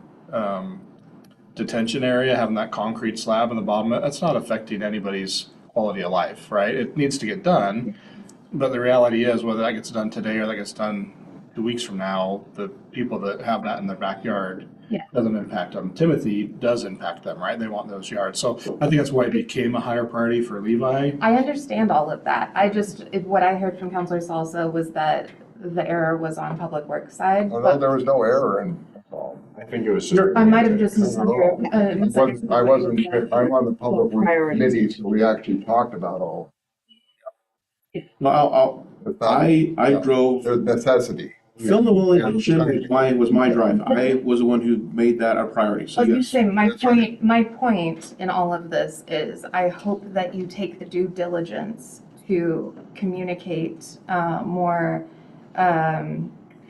[SPEAKER 4] detention area, having that concrete slab in the bottom, that's not affecting anybody's quality of life, right? It needs to get done, but the reality is, whether that gets done today or that gets done 2 weeks from now, the people that have that in their backyard doesn't impact them. Timothy does impact them, right? They want those yards. So I think that's why it became a higher priority for Levi.
[SPEAKER 7] I understand all of that. What I heard from Councilor Salsa was that the error was on Public Works side.
[SPEAKER 5] Although there was no error in.
[SPEAKER 1] I think it was just.
[SPEAKER 7] I might have just
[SPEAKER 5] I wasn't, I'm on the Public Works Committee, so we actually talked about all.
[SPEAKER 6] No, I drove,
[SPEAKER 5] There's necessity.
[SPEAKER 6] fill in the Willing was my drive. I was the one who made that a priority, so
[SPEAKER 7] I was gonna
[SPEAKER 6] yes.
[SPEAKER 7] say,
[SPEAKER 5] That's right.
[SPEAKER 7] my point in all of this is, I hope that you take the due diligence to communicate more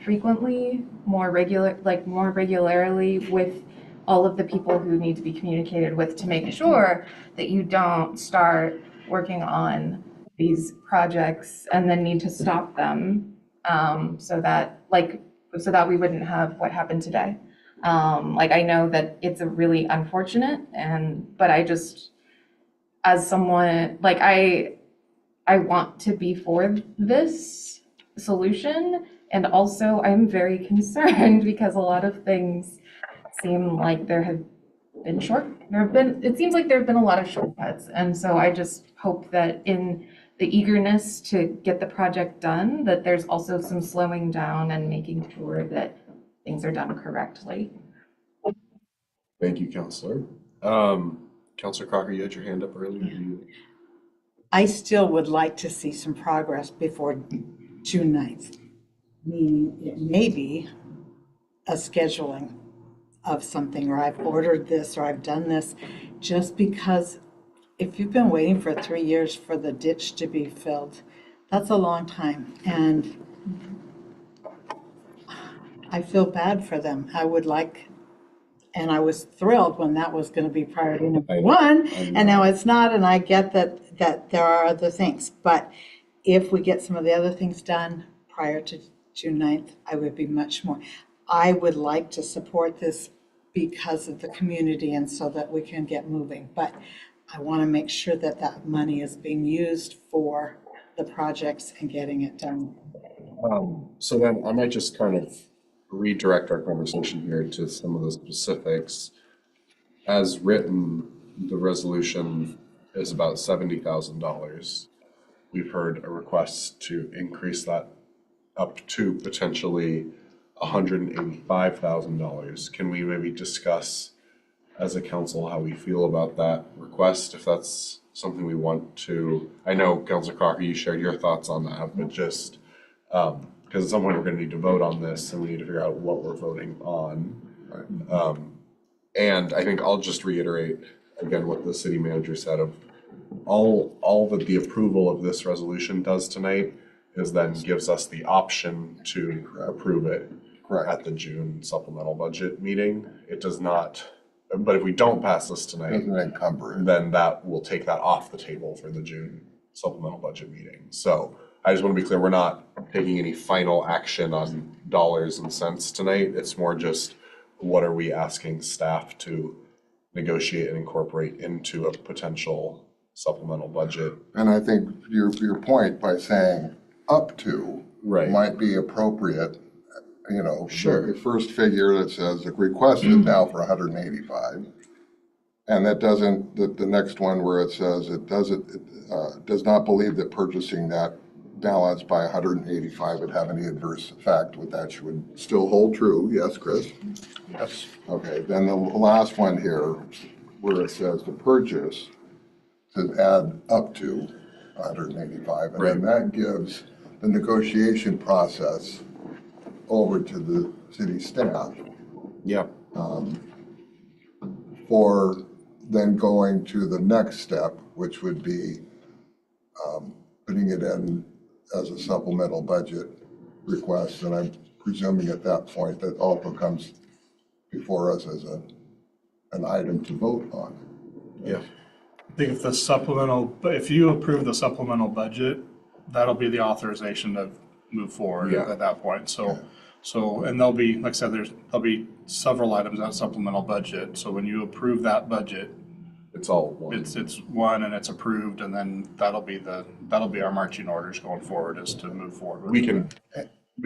[SPEAKER 7] frequently, more regularly with all of the people who need to be communicated with, to make sure that you don't start working on these projects and then need to stop them, so that we wouldn't have what happened today. I know that it's a really unfortunate, but I just, as someone, I want to be for this solution, and also I'm very concerned because a lot of things seem like it seems like there have been a lot of shortcuts, and so I just hope that in the eagerness to get the project done, that there's also some slowing down and making sure that things are done correctly.
[SPEAKER 1] Thank you, Counselor. Counselor Crocker, you had your hand up earlier.
[SPEAKER 2] I still would like to see some progress before June 9th. Meaning it may be a scheduling of something, or I've ordered this, or I've done this, just because if you've been waiting for 3 years for the ditch to be filled, that's a long time. And I feel bad for them. And I was thrilled when that was going to be priority number one, and now it's not, and I get that there are other things. But if we get some of the other things done prior to June 9th, I would be much more. I would like to support this because of the community and so that we can get moving. But I want to make sure that that money is being used for the projects and getting it done.
[SPEAKER 1] So then I might just kind of redirect our conversation here to some of the specifics. As written, the resolution is about $70,000. We've heard a request to increase that up to potentially $185,000. Can we maybe discuss as a council how we feel about that request, if that's something we want to? I know, Councilor Crocker, you shared your thoughts on that, but just because at some point we're going to need to vote on this and we need to figure out what we're voting on. And I think I'll just reiterate again what the city manager said of all that the approval of this resolution does tonight is then gives us the option to approve it at the June supplemental budget meeting. It does not, but if we don't pass this tonight,
[SPEAKER 5] Doesn't encumber it.
[SPEAKER 1] then that will take that off the table for the June supplemental budget meeting. So I just want to be clear, we're not taking any final action on dollars and cents tonight. It's more just what are we asking staff to negotiate and incorporate into a potential supplemental budget.
[SPEAKER 5] And I think your point by saying up to
[SPEAKER 1] Right.
[SPEAKER 5] might be appropriate, you know.
[SPEAKER 1] Sure.
[SPEAKER 5] The first figure that says the request is now for 185. And that doesn't, the next one where it says it does not believe that purchasing that balance by 185 would have any adverse effect, with that would still hold true. Yes, Chris?
[SPEAKER 1] Yes.
[SPEAKER 5] Okay, then the last one here, where it says to purchase, to add up to 185. And then that gives the negotiation process over to the city staff
[SPEAKER 1] Yeah.
[SPEAKER 5] for then going to the next step, which would be putting it in as a supplemental budget request. And I'm presuming at that point that also comes before us as an item to vote on.
[SPEAKER 1] Yeah.
[SPEAKER 4] I think if the supplemental, if you approve the supplemental budget, that'll be the authorization to move forward
[SPEAKER 1] Yeah.
[SPEAKER 4] at that point. So, and there'll be, like I said, there'll be several items on supplemental budget. So when you approve that budget,
[SPEAKER 1] It's all one.
[SPEAKER 4] it's one and it's approved, and then that'll be our marching orders going forward, is to move forward.
[SPEAKER 1] We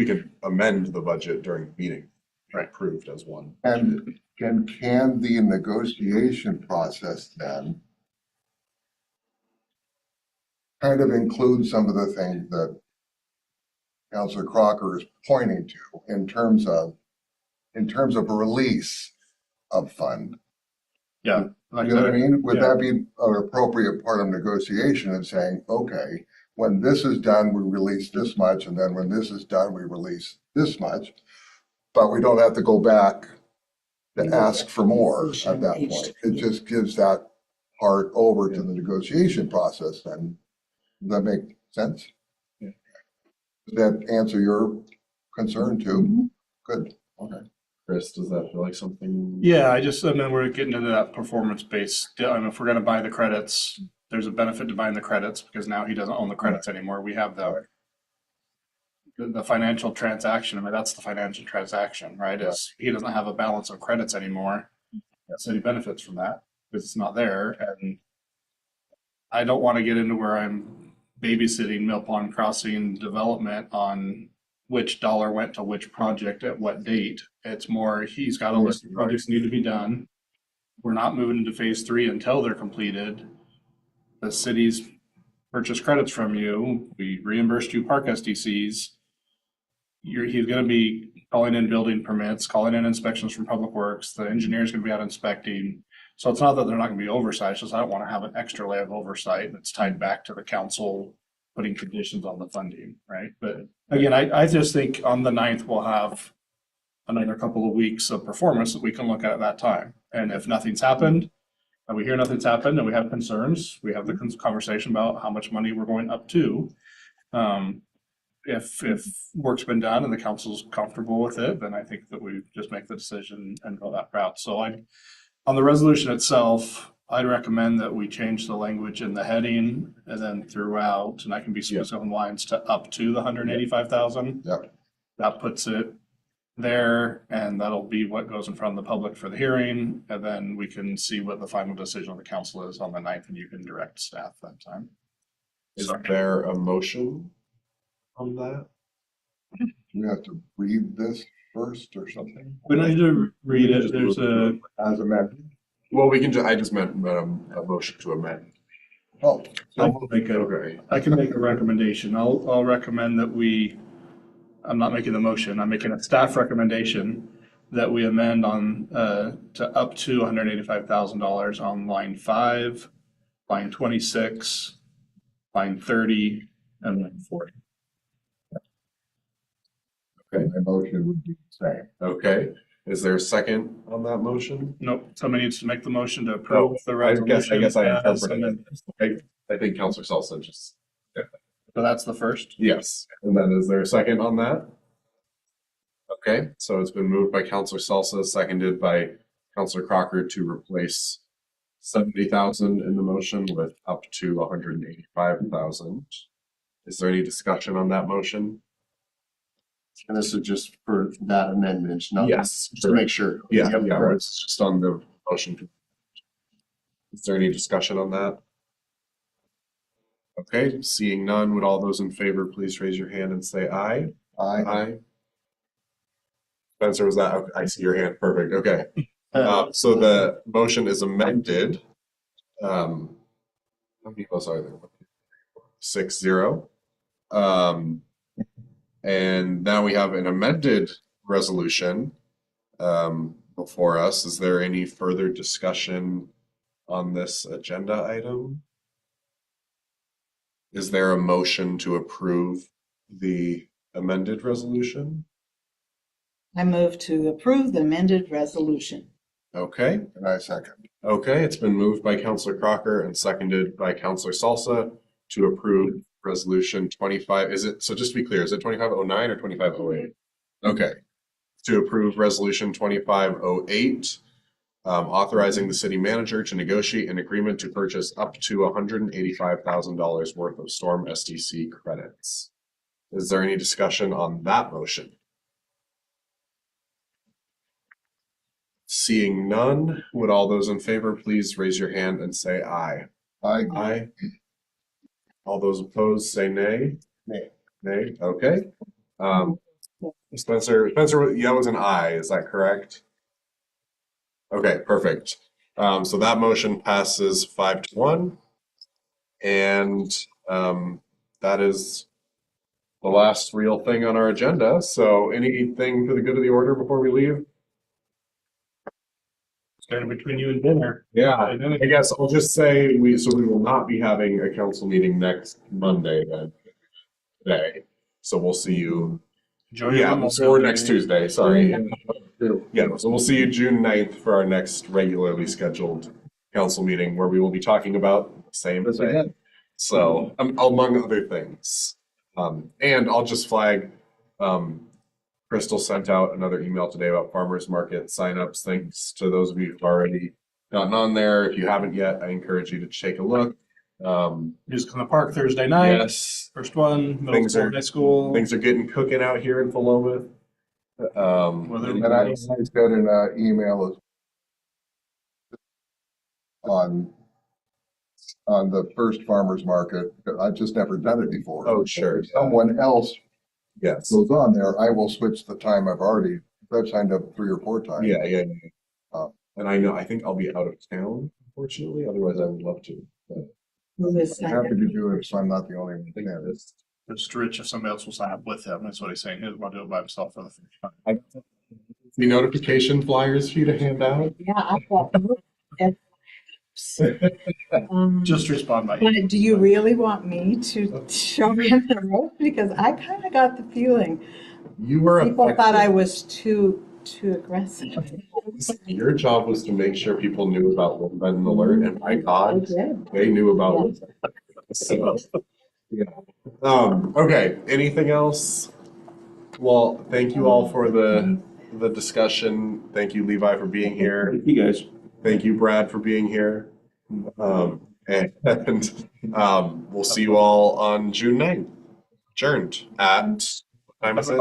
[SPEAKER 1] can amend the budget during the meeting.
[SPEAKER 4] Right.
[SPEAKER 1] Approved as one.
[SPEAKER 5] And can the negotiation process then kind of include some of the things that Councilor Crocker is pointing to in terms of a release of fund?
[SPEAKER 4] Yeah. Like
[SPEAKER 5] You know what I
[SPEAKER 4] that.
[SPEAKER 5] mean? Would
[SPEAKER 4] Yeah.
[SPEAKER 5] that be an appropriate part of negotiation of saying, okay, when this is done, we release this much, and then when this is done, we release this much, but we don't have to go back to ask for more at that point. It just gives that part over to the negotiation process then. Does that make sense?
[SPEAKER 4] Yeah.
[SPEAKER 5] Does that answer your concern too? Good, okay.
[SPEAKER 1] Chris, does that feel like something?
[SPEAKER 4] Yeah, I mean, we're getting into that performance-based, I mean, if we're gonna buy the credits, there's a benefit to buying the credits, because now he doesn't own the credits anymore. We have the financial transaction. I mean, that's the financial transaction, right? Is he doesn't have a balance of credits anymore. So he benefits from that because it's not there. And I don't want to get into where I'm babysitting Mill Pond Crossing development on which dollar went to which project at what date. It's more, he's got a list of projects that need to be done. We're not moving into phase 3 until they're completed. The city's purchased credits from you. We reimbursed you park SDCs. He's gonna be calling in building permits, calling in inspections from Public Works. The engineer's gonna be out inspecting. So it's not that they're not gonna be oversight, it's just I don't wanna have an extra layer of oversight that's tied back to the council putting conditions on the funding, right? But again, I just think on the 9th, we'll have another couple of weeks of performance that we can look at that time. And if nothing's happened, and we hear nothing's happened and we have concerns, we have the conversation about how much money we're going up to. If work's been done and the council's comfortable with it, then I think that we just make the decision and go that route. So on the resolution itself, I'd recommend that we change the language in the heading and then throughout, and I can be specific on lines to up to the 185,000.
[SPEAKER 5] Yep.
[SPEAKER 4] That puts it there, and that'll be what goes in front of the public for the hearing, and then we can see what the final decision of the council is on the 9th, and you can direct staff that time.
[SPEAKER 1] Is
[SPEAKER 4] So-
[SPEAKER 1] there a motion on that?
[SPEAKER 5] Do we have to read this first or something?
[SPEAKER 4] We don't need to read it, there's a,
[SPEAKER 5] As amended?
[SPEAKER 1] Well, I just meant a motion to amend.
[SPEAKER 5] Oh,
[SPEAKER 4] I
[SPEAKER 5] so
[SPEAKER 4] can make a,
[SPEAKER 1] Okay.
[SPEAKER 4] I can make a recommendation. I'll recommend that I'm not making the motion, I'm making a staff recommendation that we amend on, to up to $185,000 on line 5, line 26, line 30, and line 40.
[SPEAKER 5] my motion would be the same.
[SPEAKER 1] Okay, is there a second on that motion?
[SPEAKER 4] Nope, somebody needs to make the motion to approve the
[SPEAKER 1] I guess
[SPEAKER 4] resolution.
[SPEAKER 1] I
[SPEAKER 4] as
[SPEAKER 1] interpreted
[SPEAKER 4] amended.
[SPEAKER 1] it. I think Counselor Salsa just,
[SPEAKER 4] So that's the first.
[SPEAKER 1] yes. And then is there a second on that? Okay, so it's been moved by Counselor Salsa, seconded by Counselor Crocker to replace 70,000 in the motion with up to 185,000. Is there any discussion on that motion?
[SPEAKER 8] And this is just for that amendment, not
[SPEAKER 1] Yes.
[SPEAKER 8] just to make sure.
[SPEAKER 1] Yeah,
[SPEAKER 8] Yep,
[SPEAKER 1] yeah,
[SPEAKER 8] correct.
[SPEAKER 1] it's just on the motion. Is there any discussion on that? Okay, seeing none, would all those in favor please raise your hand and say aye? Aye. Spencer, was that, okay, I see your hand, perfect, okay. So the motion is amended. How many votes are there? 6-0. And now we have an amended resolution before us. Is there any further discussion on this agenda item? Is there a motion to approve the amended resolution?
[SPEAKER 2] I move to approve the amended resolution.
[SPEAKER 1] Okay,
[SPEAKER 5] And I second.
[SPEAKER 1] okay, it's been moved by Counselor Crocker and seconded by Counselor Salsa to approve resolution 25. Is it, so just to be clear, is it 2509 or 2508? Okay, to approve resolution 2508, authorizing the city manager to negotiate an agreement to purchase up to $185,000 worth of storm SDC credits. Is there any discussion on that motion? Seeing none, would all those in favor please raise your hand and say aye? Aye. All those opposed say nay?
[SPEAKER 8] Nay.
[SPEAKER 1] Nay, okay. Spencer, yeah, was an aye, is that correct? Okay, perfect. So that motion passes 5-1. And that is the last real thing on our agenda. So anything for the good of the order before we leave?
[SPEAKER 4] Standing between you and dinner.
[SPEAKER 1] Yeah, I guess I'll just say we will not be having a council meeting next Monday then, today. So we'll see you,
[SPEAKER 4] Enjoy your
[SPEAKER 1] yeah,
[SPEAKER 4] Memorial
[SPEAKER 1] or
[SPEAKER 4] Day.
[SPEAKER 1] next Tuesday, sorry. Yeah, so we'll see you June 9th for our next regularly scheduled council meeting where we will be talking about the same thing. So, among other things. And I'll just flag, Crystal sent out another email today about farmers market signups. Thanks to those of you who've already gotten on there. If you haven't yet, I encourage you to take a look.
[SPEAKER 4] Music in the Park Thursday night.
[SPEAKER 1] Yes,
[SPEAKER 4] First one, middle
[SPEAKER 1] Things
[SPEAKER 4] school,
[SPEAKER 1] are-
[SPEAKER 4] high school.
[SPEAKER 1] things are getting cooking out here in Philomath.
[SPEAKER 4] Whether-
[SPEAKER 5] And I got an email on the first farmer's market. I've just never done it before.
[SPEAKER 1] Oh, sure.
[SPEAKER 5] If someone else
[SPEAKER 1] Yes.
[SPEAKER 5] goes on there, I will switch the time. I've signed up 3 or 4 times.
[SPEAKER 1] Yeah.
[SPEAKER 5] Oh.
[SPEAKER 1] And I think I'll be out of town, unfortunately. Otherwise, I would love to. But
[SPEAKER 2] Who is
[SPEAKER 5] I'm happy to
[SPEAKER 2] second?
[SPEAKER 5] do it, so I'm not the only one.
[SPEAKER 1] I think that is.
[SPEAKER 4] It's rich if somebody else will sign up with him. That's what he's saying. He doesn't want to do it by himself for the first time.
[SPEAKER 1] The notification flyers for you to hand out.
[SPEAKER 2] Yeah, I've got.
[SPEAKER 4] Just respond by.
[SPEAKER 2] But do you really want me to show him the rope? Because I kind of got the feeling
[SPEAKER 1] You were
[SPEAKER 2] people thought I
[SPEAKER 1] effective.
[SPEAKER 2] was too aggressive.
[SPEAKER 1] Your job was to make sure people knew about Wind Alert, and my
[SPEAKER 2] I
[SPEAKER 1] God,
[SPEAKER 2] did.
[SPEAKER 1] they knew about it. So, yeah. Okay, anything else? Well, thank you all for the discussion. Thank you, Levi, for being here.
[SPEAKER 6] Thank you guys.
[SPEAKER 1] Thank you, Brad, for being here. And we'll see you all on June 9th. Adjourned at, what time is it?